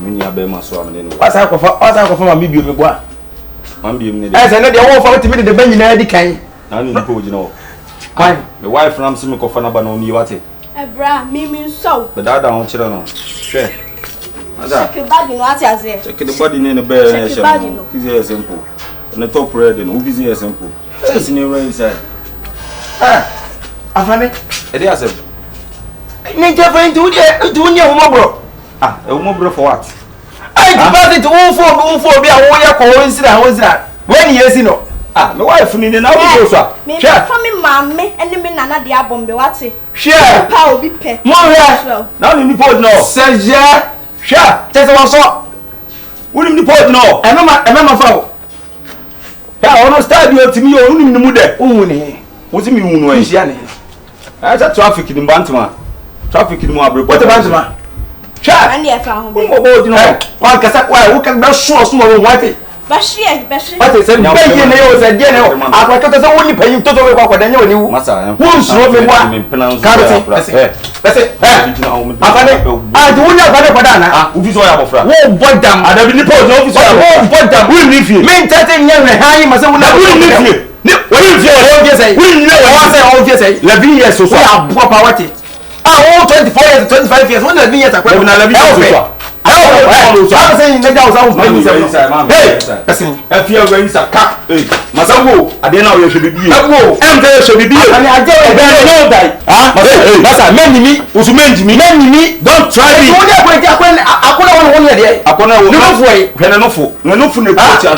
mini abe ma so am ne no asa ko fa ma mi bio me bo a man bio me ne de say no de wo fa timi de ban nyina di kan na ni ko gina Why? My wife ram se me ko fa na ba na oni wate. Ebra, mimi so. Be da ho kire no. Hwe. Ada. Check bag no ati aze. Check the body ne be na she. Easy simple. Na top red no easy simple. It's new way inside. Afane. E dey asem. Ni je fa into ni ho bro. E wo bro for what? I deposit wo bi a wo ye ko wo nsira. When you see no. My wife ni na wo go so. Me fa me mama ene me nana de abombe wate. Share. Pa obi pe. Mo hwe. Na ni pod no. Seje. Share. Tese wo so. Woni ni pod no. E mama fa wo. Ya ono start bi otimi yo woni ni mu de. Unwu ni. Wosi mi wunu ai. Isia ni. Asa traffic ni bantama. Traffic ni mo abre. What bantama? Share. Ande e fa ho be. Mo bo di no. Wa kasa wa wo kan da so wo wate. Bashie. What is it? Be ye ne yo se die ne o. Akwaketo se woni panyin toto we kwa kwada nya woni wu. Masa. Wo nsuro me wa. Karoti. Pese. Afane. Du woni afane kwada na. Office oya bofra. Wo bodam. Adabi ni pod no office oya. Wo bodam. Woni ni fie. Me ntete nya ne hayi ma se wona. Woni ni fie. Ni woni fie o fie sei. Woni ni wa se o fie sei. 11 years so. Wo abo pa wate. 24 years 25 years. Wona 11 years akwa. Na 11 years so. I'm saying that was our money. Hey, listen. If you are going to cut, Masago, I didn't know you should be. I'm there should be. And I don't die. Masa, mend me, who's mend me, don't try me. I couldn't one year. I couldn't no way. When I know for the culture.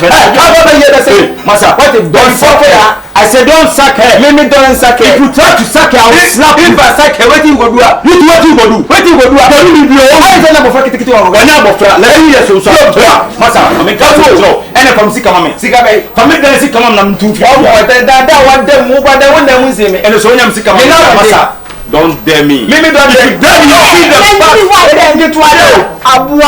Masa, what if don't suck her? I said don't suck her. Let me don't suck her. If you try to suck her, I will slap you. If I suck her, what you go do? What you go do? What you go do? I don't need you. I don't know for Fakye Shifo. Ganya bofra. Let me hear so. Masa, I'm a couple. And from Sika Mama. Sika Bay. From me, there is Sika Mama. I'm too far. That one them move, but they want them to see me. And so I'm Sika Mama. Masa, don't dare me. Maybe don't dare me. Dare me. See the fuck. Get to Abu.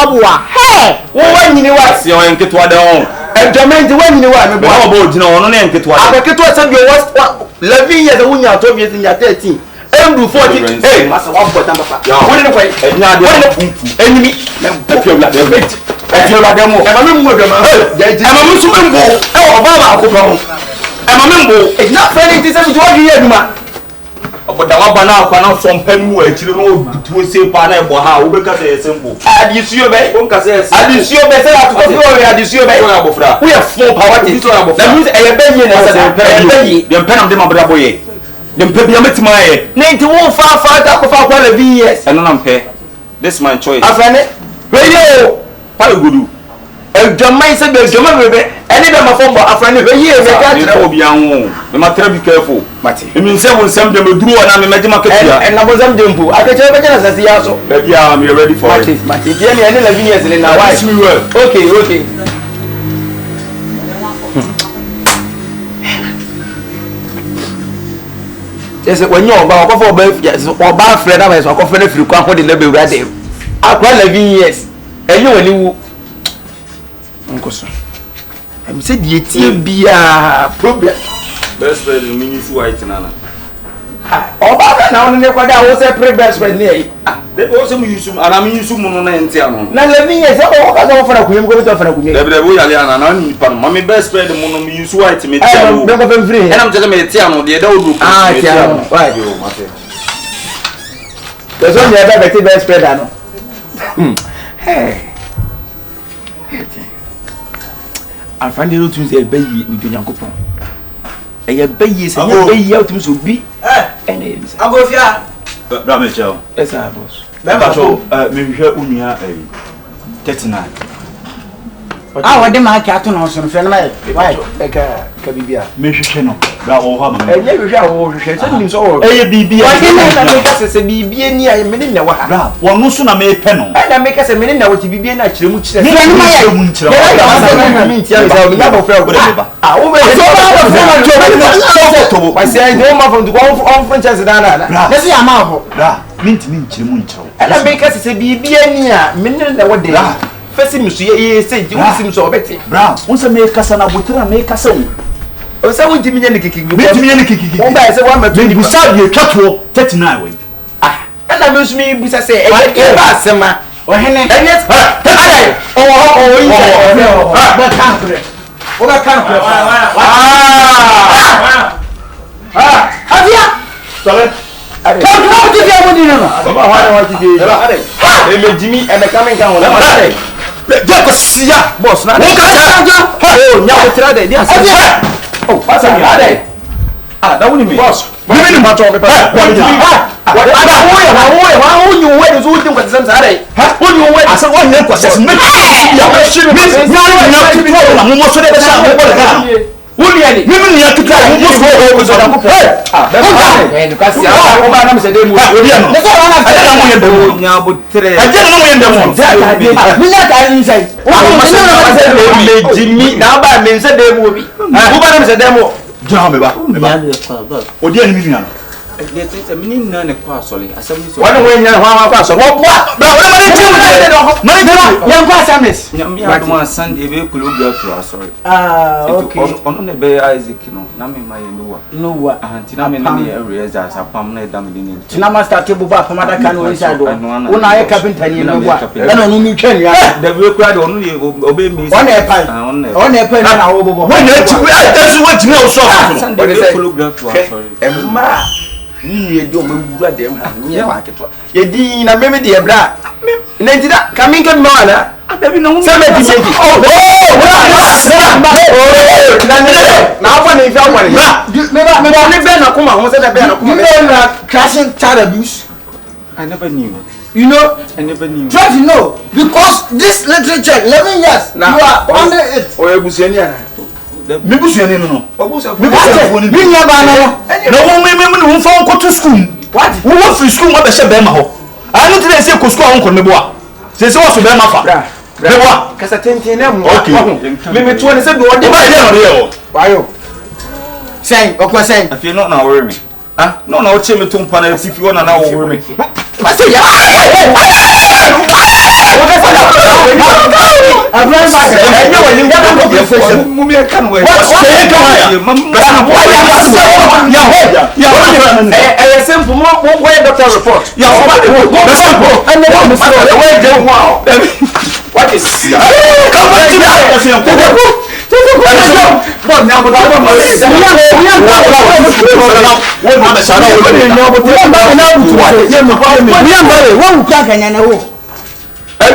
Hey. What you know what? See, I'm get to Abu. Enjoyment when you want me about you know no name ketwa aketwa say you was 11 years when you are 12 years in your 13 and do 40 hey masa wa bota papa woni ne kwai nya de enemy me pofio la de bet pofio la de mo e ma me mu adwama e ma me so me mbo e o baba akokọ ho e ma me mbo e na friend it say to what you adwuma oboda wa bana akwa na so mpamu akire no tuo se pa na e bo ha wo be ka say simple adisuo be won ka say adisuo be say atuko fi o adisuo be won abofra we are full power to so abofra that means e be yin na say e be yi dem penam dem abra boye dem pe bia metima ye 91 fa ta ko fa kwa 11 years eno na mpe this my choice afane we yo pa gudu e jomai say be jomai bebe any dem afọ bo afane we ye me ka tire obi anwo me ma tire be careful mate e mean say won sam dem duru ona me majima katua en na bo sam dem bu akache be jana sase ya so baby am you ready for it mate tie me any 11 years in na why me well okay yes when you oba okofo oba frɛ na ba so okofo na firi kwa ho de na be wura dem akwa 11 years enye woni wu nkoso em say die tie bia problem best friend mean you white nana oba na woni ne kwada wo say pre best friend ne de wo say mu yusum ana mi yusum no na entia no na 11 years o ka so fara kunyem ko to fara kunyem de wo yale ana na ni pa no mami best friend mu no mi yusu white me tia no be ko fem free ena mo tell me tia no de da odu tia no why yo mate de so me da be best friend ano hey afande no tun say bayi mi Nyankopon e bayi say bayi out so bi ene agofia bra me chao esa boss bemba so me hwehwe unia 39 wa de ma ka to no so fe na why ka bibia me hwehwe no bra wo ha ma enye hwehwe a wo hwehwe se nim so wo bibia wa de na me ka se bibia ni a me ne na wa ha bra wo no so na me pe no na me ka se me ne na wo ti bibia na kire mu kire me ma ya mu kire wa me ntia so me na bo fe go de ba wo be so ba bo fe to bo ba se do ma from to on franchise na na se ya ma ho bra mintimi kire mu kire na me ka se bibia ni a me ne na wo de fesi misu ye say di wisim so obeti bra won se me kasa na botira me kasa o se won timi nya ne kiki won ba se won ma me bu sa ye twatwo 39 we na me sumi bu sa se e ba sema o hene enye o yi ba kan kure o ba kan kure Baba why want to get? Ade. Me Jimmy and the coming down. Ade. Jeko sia. Boss na. Oh, nya ko tira de. Dia sia. Oh, pass am ade. Ah, that wouldn't me. Boss. Me ni ma to me pa. What you wait is who think what some ade. Who you wait? Asa won nya kwase. Me ya me shi me. Nya tutu na mo so de be sha mo bola. Wuli ani. Me nya tutu mo so ko so da ko. Ah, be because ya ko ba na me se de mo. Obi no. Ne so na na mo yende mo. Nya bo tre. Aje na mo yende mo. Me nya ka ni sai. Me Jimmy na ba me se de mo bi. Wo ba na me se de mo. Jam me ba. Odi ani mi nua no. They think a meaning none of sorry. I said, Why don't we know how I pass? What? Young passamis. I don't want Sunday, we could go to us. Sorry. Okay. On the bay Isaac, you know, Nami, my no what? And Tinami areas as a permanent damage. Tinama start to buy from other countries. When I carpenter, you know what? I don't know, can the real crowd only obey me on a pen. On a pen, when that's what you know. So, Sunday, we could go to us. Sorry. You don't move them. You did not maybe the bra. Nentida, coming to Mana. I don't know. Now, when you found one, crashing child abuse. I never knew. You know, I never knew. try to know because this literature 11 years now you are under it. Or you Busiania. Me busuani no. Me nya ba na no me won fa ko to school. What? Wo wo free school mo be she be ma ho. Anu tire se ko school won ko me bo a. Se wo so be ma fa. Me bo a. Kasa tenten na mo. Okay. Me to ne se do Ba dey no dey o. Wayo. Say, okwa say. I feel not now worry me. Ah, no na o che me to mpa na if you na na worry me. I say ya.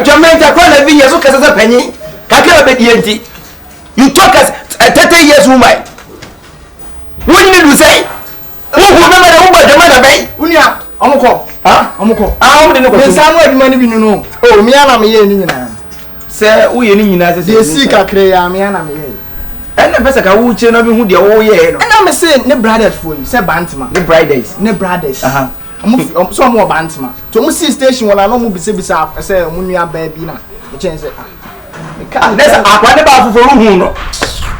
Jamaica kwa years o kasa panyi kakra be die you talk as 30 years woman when you do say who remember the woman Jamaica bay Unia omko omko ah o de ne ko me sanu aduma ni bi no o mi ana me ye ni nyina se wo ye ni nyina se de si kakra ya me ana me ye ena pesa ka wo che no bi hu de wo ye no ena me say ne brother phone say bantima the brides ne brothers so mo bantima to mo see station wala no mo bisa say mo nua ba bi na e chen say nessa akwa ne ba foforo hu no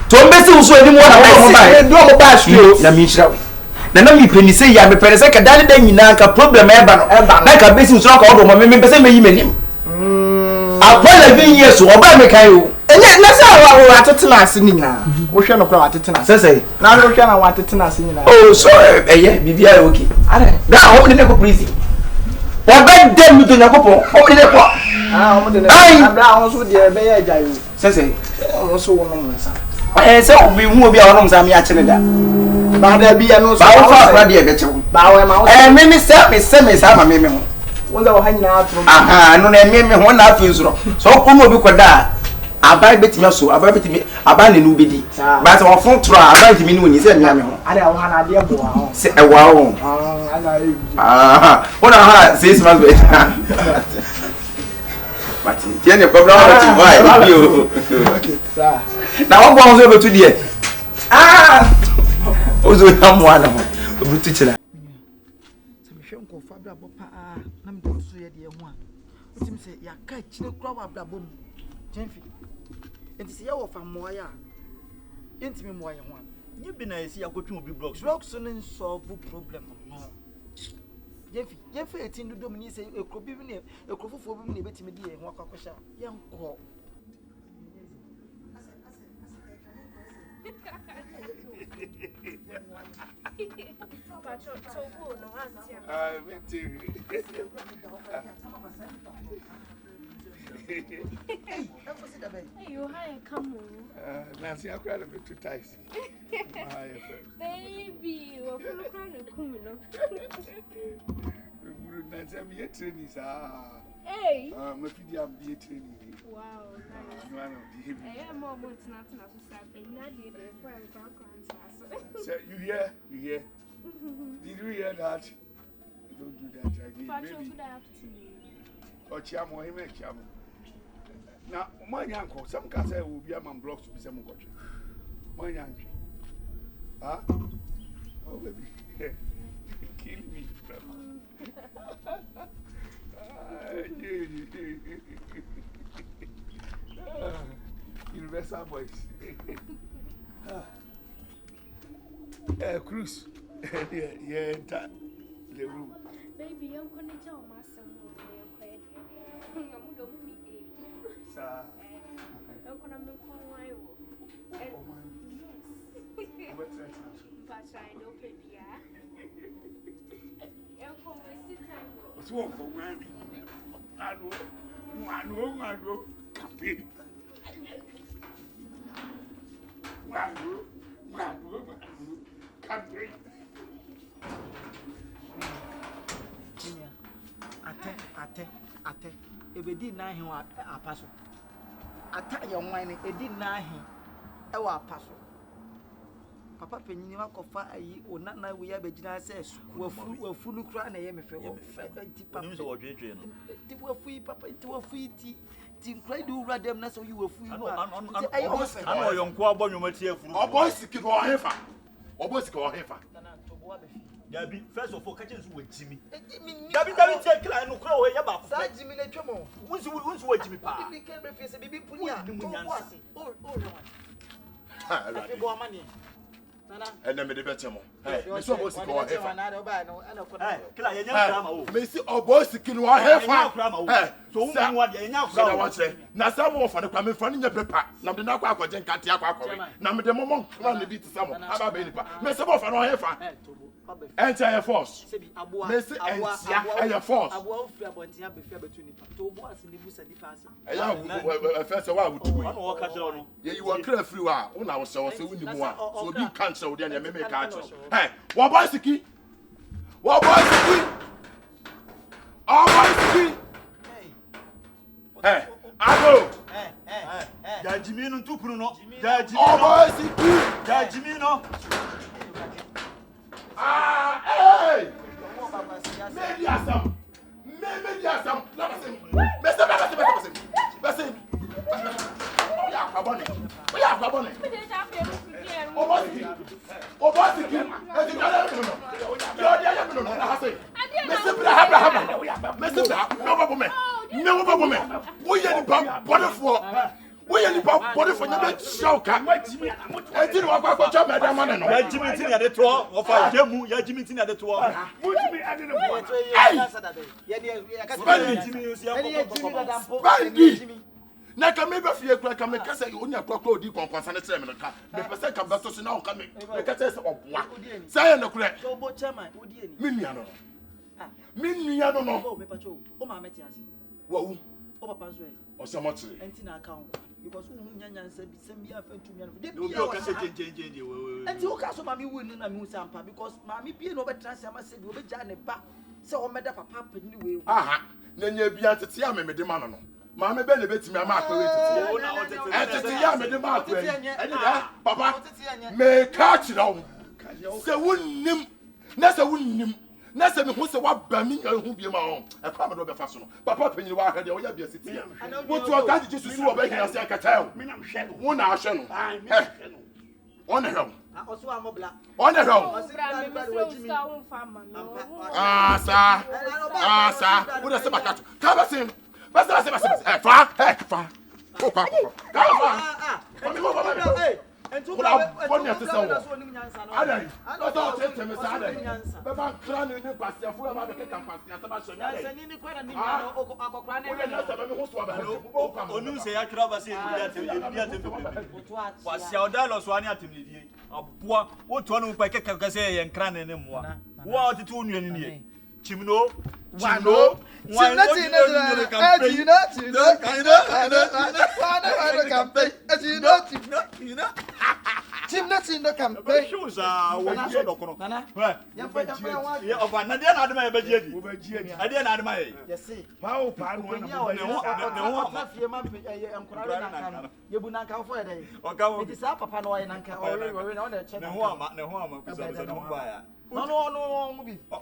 to mbesi uso eni mo na mo ba do mo ba straight na mi hira na mi peni say ya me pere say ka dale da nyina ka problem e ba no na ka besi uso ka odo mo me pese me yi menim akwa la bi yesu oba me kai o enye na say wa atetena ase ni nyina wo hwe no kwa atetena say na wo hwe na wa atetena ase nyina oh so bibia okay are da ho de ne ko prison wa ba dem mi to nyakopo ho de ne ko ho de ne abra ho so de be ya jayo say ho so wo no nsa say obi hu obi a wono nsa me a kire da ba da bi ya no so ba wo fa fra de be chewo ba wo ma wo me sa ma me ho wonza wo hanyina atro aha no na me ho na afi nsuro so ko no obi koda abai betimi so abai betimi abai ne no bedi ba se wo fon tro abai betimi ne woni se me ame ho ada wo hana de bo ho se e wa ho ala e ona ha 6 months be Martin tiene problem wa ti vai bio na wo bon so be tu die ozo na mo ana mo obi tu chira se me hwe nko fa bra bo pa na me do so ye de ho a otim se ya ka chire kura wa bra bo mu jenfi enti se ya wo fa mo ya enti me mo ya ho a nye bi na esi akotwe obi blocks so no solve problem no jenfi etin do domini se ekrobi bi ne ekrofofo bi ne betimi de ye ho akakosha ye nko You hire come Nancy, I cried a bit too tight. Baby, we're full of crying. good. Now, I'm here training. Hey. My video, I'm here training. Wow, nice. I am more than nothing as a sapling. Not yet, so you hear? You hear? Did you hear that? Don't do that again. Maybe. Or Cham or him, Cham. Now, my uncle, some cats will be a man blocks to be some country. My uncle. Ah? Oh, baby. Kill me. Universal boys. Cruise. Yeah, enter the room. Baby, I'm going to tell my son. Sir. I'm going to make one wine. Yes. But I know, baby. I'm going to sit down. What's wrong for me? I know. Campaign. Campaign. Ate. Ebedi na he wa apaso. Ata ye nwan ne edi na he e wa apaso. Papa penyini wakofa ayi onana we ya begina se wafu nu kra na ye mefe wo. Ti papa. Nim so odwedwe no. Ti wafu yi papa, ti wafu yi ti nkra di wura dem na so yi wafu yi no. Ano yonko abonwomati afuru. Obo siki ko hefa. Nana to bo abefi. Dabi first of all catch nso wajimi. Dabi take clear no kra we ya ba ko. Sa jimi le twemo. Wunsu wajimi pa. Bibi ke be fi se bibi puni a. Nimu nyansa. Oh. Ha, right. Bo amani. And then me the better mo. Hey, me so boss ko hefa. Kila yenya krama o. Me si obo siki no hefa. Hey, so won wa de yenya krama. Na wa che. Na sam wo fa ne kwa me fa ne nya pepa. Na me na kwa akwaje nkate akwa. Na me de momon kra ne bi ti sam. Aba be nipa. Me se bo fa no hefa. Enter your force. Me se enter your force. Abo fi abontia be fi abetu nipa. To bo ase ni busa nipa ase. Eya first wa wutu. Ono wo ka kire no. Ye you kra free wa. Una wo se wuni mu a. So bi kan se wo de na me ka kire. Hey, what boy siki? What boy siki? Oh boy siki. Hey, Ado. Da jimi no tupuru no. Da jimi Oh no. boy siki. Da jimi no. Ah, hey. Mediasam. Listen. We are Akabone. We are the body for the shock. I didn't walk out for job, Madame. Jimmy at the tour of our Jemu, Jimmy at the tour. Na kamebe fie kura kameka say onya kwakwa odi konkonsa ne tere me nka me pese ka beto so na o ka me ka say oboa say na kura so bo chairman odi eni me nua no o me pacho o ma meti ase wa wu o papa so e o se mo tere enti na account because wu nyanyansa bi sem bi afantu mi no de bi o ka say jenjenje enti o ka so ma mi wu ni na mi hu sampa because ma mi bie no be transfer ma se bi o be ja ne ba se o meda papa pani we aha na nya bia tete ya me de ma no Mama be le betimi ama akwa tete. Tete ya me de ma akwa. Papa. Me ka kira wo. Se wonnim. Na se wonnim. Na se me hu se wa ba mi hu bie ma ho. E kwa me do be fa so no. Papa panyi wa ha de wo ya bia siti ya. Wo tu o ka ji susu wo be hia se akata wo. Me na hwe no. Wo na ahwe no. Ona hwe. Oso amobla. Ona hwe. Sa. Wo da se bakato. Ka ba sim. Basta. Fa. Go. Hey. Ento ko boni atesa wo. Adai. Oto tete me sa adai. Be ban kra ni kwase afura ma be keka kwase asaba so nya. Sani ni kwara ni ma akokra na. Wo na sa be me ho so ba. Onu se ya kra ba se ni atem. Kwase odalo so ani atem ni aboa wo to no pa keka se ye nkra ne ne moa. Wo otetu onua ni ne. Chimno. Chimno. Team that's in the campaign. Shoes are what I said. Nana, Yeah, of another admirer, but yet, I didn't admire. you see. Pao pan one You would not come for a day. It is up upon one and can already on the channel. No,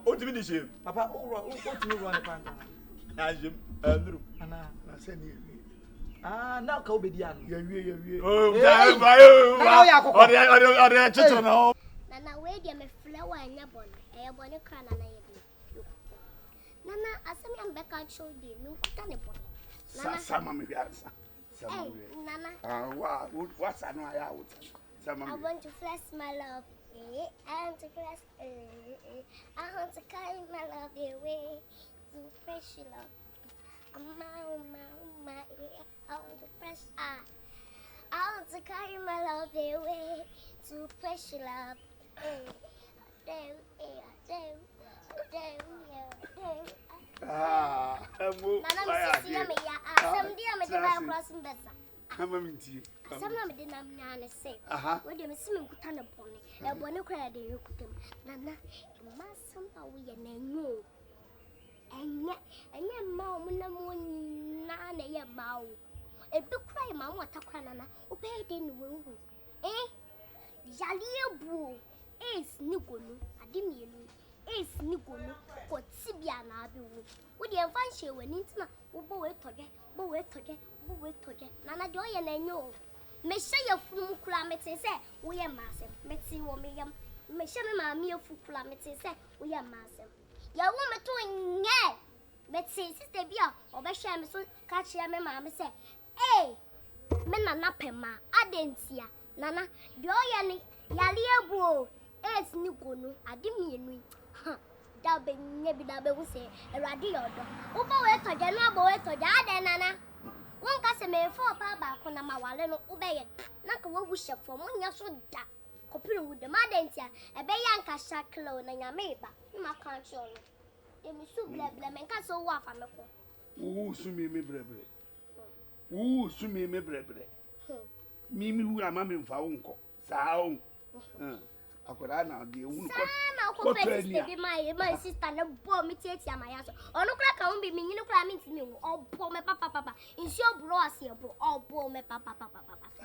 What do you mean? Papa, what do you run upon? As you, now go be the end. Nana, where do you make flower and your bonnet? I have one crown and I Nana, as I'm back out, show you, no canny bonnet. Some of me answer. Nana, What's I know I out? I want to flesh my love. I want to flesh. I want to carry my love away to fresh love. I want to press. I want to carry my love away to fresh love. Ace Nigolo, what Sibiana be would you find she when intima, boy toge, Nana Joy and I know. May say your fool climate say, we are massive, Metsy Womiam, may show me my meal food climate say, we are massive. Your woman doing yet, Metsy, sister Bia, or by sham so catch your mamma say, eh, Mena Napema, I didn't see ya, Nana, Joy Yalia bro, Ace Nigolo, I didn't mean. Dabbe nebi dabbe wo se erade yodo wo ba we toje na bo we toje ade nana won ka se me fo pa ba ko na ma wale no wo be ye na ka wo hye fo mo nya so da kopire wo de ma de ntia e be ya nka shaklo na nya me ba ma kan chi ono e mi su bleble me nka so wo afa me ko wo su mi brebre wo su mi brebre mi hu ama me mfa wo nko saa o akwara na de wu ko sister be my sister na bo me tietia my aso onu kra ka won be me nyinu kra me ntimi wo obo me papa insio bro ase bro obo me papa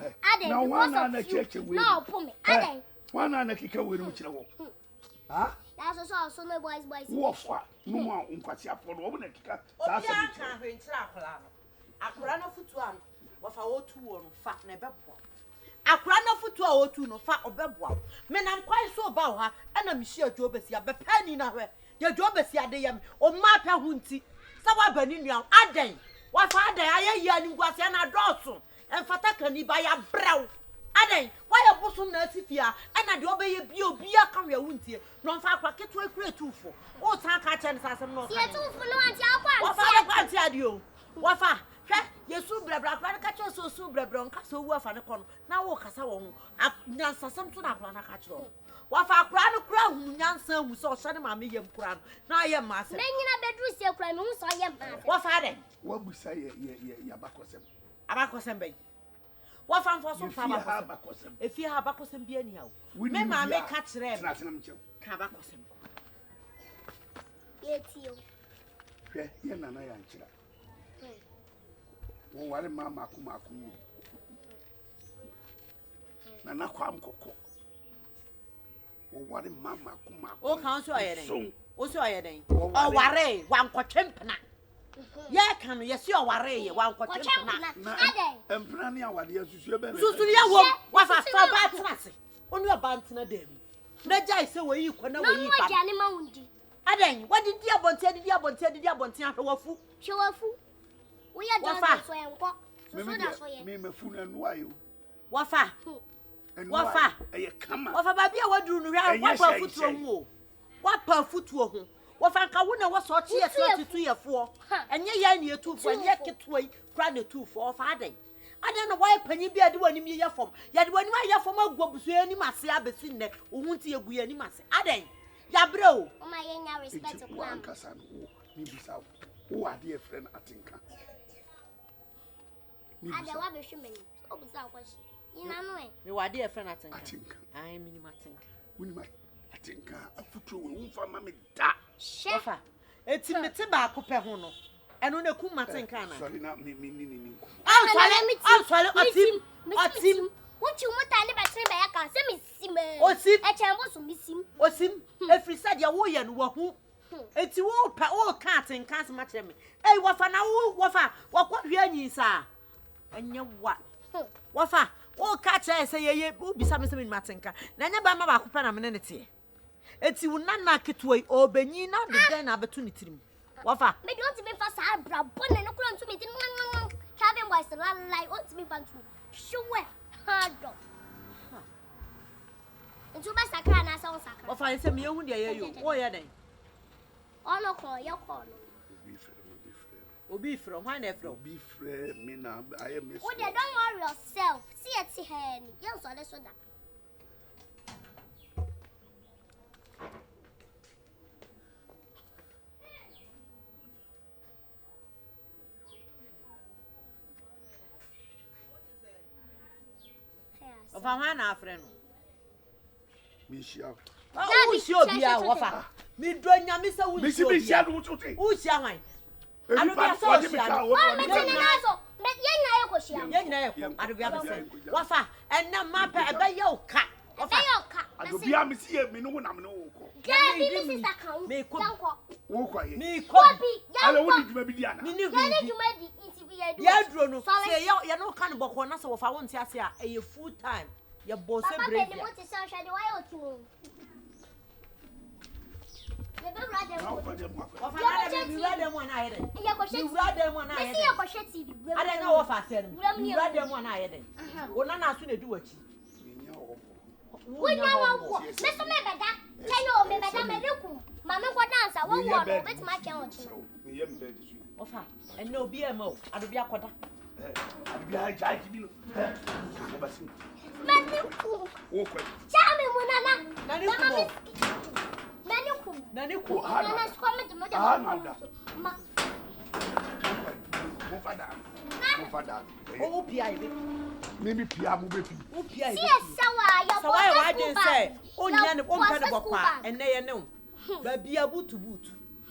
ade na wana na cheche we no obo me ade wana na kika we mu kire wo ha that's so no boys wo fa no ma unkwati afodo wo na kika sa sa bi ka hwentira akwara no akwara no futu am wo fa wo tu wo no fa na bebo akura no futu a otu no fa obeboa me nam kwai so ba ha ana me hia dwo besia be pani na hwe ye dwo besia de yam o ma pa hunti sa wa bani nua adan wa fa adan aye yi ani gwase na doso enfata kani ba ya brew adan wa ye busum na asifia ana de obeye bi obi aka hwe hunti no fa akwa keto akura tufo o tan ka che nsa asem no ye tufo no anti akwa wa fa akwa anti adio wa fa Yesu brebra kwa ka cho so su brebra nka so wu afa ne kono na wo kasa wo ho nyansasam to na akwa na ka cho wa fa akra no kra hu nyansa hu so hye ne ma me yem kra no na ye ma se me nyina bedru se kra me hu so ye ma wa fa de wa busa ye abakosem ben wa fa mfo so fa abakosem efi ha abakosem bi ani hawo me ma me ka kire me ka abakosem ye tio hwe ye nana ya nkira wo ware mama akumaku na na kwa mkoko wo ware mama akumaku o kan so ayeden o so ayeden o ware wa nkotwempena ye kan ye si o ware ye wa nkotwempena empena ne awade asusu ebe na susu ya wo wa fa fa ba trase onu ba ntena dem na jai se wo yi kwana wo yi ba na wo jani ma wundi aden wadi di abonte ahwe wafu we are done so enko so me mafu na no ayo wafa eye kama wafa ba bia waduru no hwa wafa futuo ho wapa futuo ho wafa nka wo na wo so che ye tutu ye fo enye ya ne etufo enye ketoi kra na etufo wafa aden no why panyi bia de wanim ye fom ya de wanim ye fom agwobusu anim ase abesi nne ohunti egu ye anim ase aden ya bre o ma ye nya respect ko am kasa no ni bisa wo ade e friend atinka ada wa be hwemani obusa kwashi Ina no e. Me wade e friend atenka. Atenka. Ai minimum atenka. Wunima atenka afutu we wumfa ma me da. Ofa. Eti mete ba ko pe ho no. Eno na kum atenka na. Sorry na me. Otim. Won't you want to live at I can say me sim. Osim. A chamber so missim. Osim. Every said ya wo ye no wo. Eti wo pa wo ka atenka se ma kire me. Ei wofa na wo wofa wakwa hwe anyi sa. Anya wa. Wofa wo ka kire se ye ubisa me se me matenka. Na nya ba ma ba ko pa na me ne tie. Eti wo nana ketoi obenyi na de den na betu ni tirim. Wofa. Me don't be fast abra bonne no kura ntumi tin. Kevin boys lie want me fan to. Sure. Hard. Ntu ba sakra na sa sakra. Wofa se me hu de ye yo. Wo ye den. Ono ko ye ko no. Obi from why na from? Obi frame me na I am miss. Oh, don't worry yourself. See it here. You so the soda. Of a na friend. Me shia. Who show be a wofa? Me do nyame se who show. Me shia do tuti. Who shia wan? Anu bia so shia. Oh, me tell you so. Me yenya ye ko shia. Yenya ye ko. Adu bia be say. Wofa, enna mapa e be ye o ka. Wofa. Adu bia me see me no na me no ko. Yeah, me sister kan. Me ko. Wo kwa ye. Me ko. Ale wo di djuma bi dia na. Me ni Ya ni djuma di inti bi ye do. Ya duro no. Say ye no kan boko na se wofa won ti ase a e full time. Ye bo se brave. Papa, what is social the why o you be brother. Wofa na be brother mo na ayede. Ya ko sheti. Brother mo na ayede. Me see ya ko sheti bi. Ada na wofa ase no. Brother mo na ayede. Wo na na so na di wachi. Wonya wo. Me so me beda. Kenyo me beda me deku. Ma me ko dance wo wo no bet ma chen o chi. Me ye me bed su. Wofa, en no bi e mo. Adu bi akoda. Adu bi ha jaji bi no. Mo ba si. Maniku. Wo kwa. Chame mu nana. Maniku. Maniku. Maniku. Nana skome de mo de. Ma. Mo fada. Mo fada. O pia ibe. Me pia mo be pi. O pia ibe. See sawa ya. Sawa wa dey say. Onya ne o mpa de bokwa. Enne ye ne o. Ba bia butu.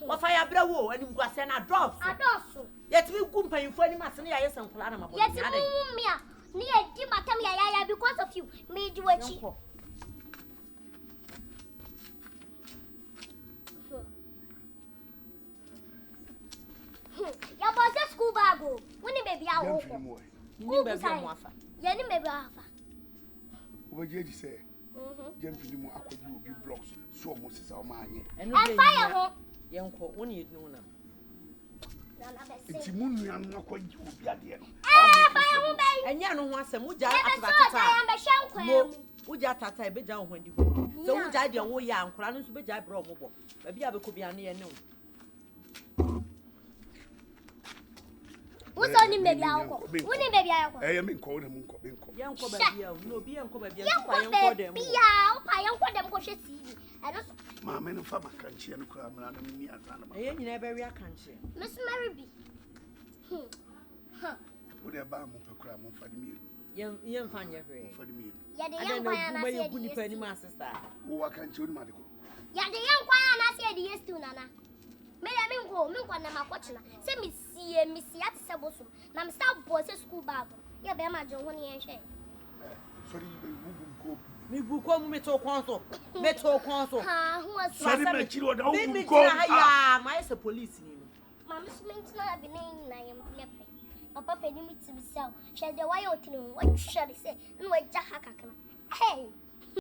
Wofa ya bra wo anim kwase na drops. Adosu. Yetimi ku mpanyimfo anim ase ne ya yesen kula na mabo. Yetimi mumia. Ni e di matam ya because of you. Me di wachi. Ya boss school bag o. Woni baby a wo ko. Ni baby mo afa. Ya ni baby afa. Wo je di say. Jemfi ni mo akwaji obi blocks so mo sisa o ma anye. And fire ho. Yenko woni edinu na. Enti mu nua no akwaji obi ade no. Fire ho ben. Enya no ho asem uja atata. Mo uja atata e beja ho hwandi ho. So uja de wo ya ankora no so beja bra mo bo. Ba bia be ko bia ne ye ne o. What's ni baby ako? Woni baby ako? Me nko na mu nko. Yenko ba bia o. No bi yenko ba bia yenko dem. Bia o pa yenko dem ko hwe TV. Eno so. Ma me no fa makanche no kura mra na me ni azana ma. Eye nyina be wi akanche. Miss Mary B. Wo de ba mo pa kura mo fa de mi. Yen fa nye hwe. Fa de mi. Ya de yenko ya na se di pa ni ma sister. Wo akanche oni ma de ko. Ya de yenko ya na se di yestu nana. Me nko na makochina. Se mi sie ati se bosu. Na me sta boss school bag. Ya be ma jo ho ne yen hwe. Sorry, ko. Mi bu ko mu meto kon so. Meto kon so. Ha, ho aso. Sorry me chiri oda wo bu ko. Ya, my se police ni. Ma me smint na be na yem lepe. Papa pe ni mi ti bi sel. She de why otini wo hwe de se. No wa ja ha kakra. Hey.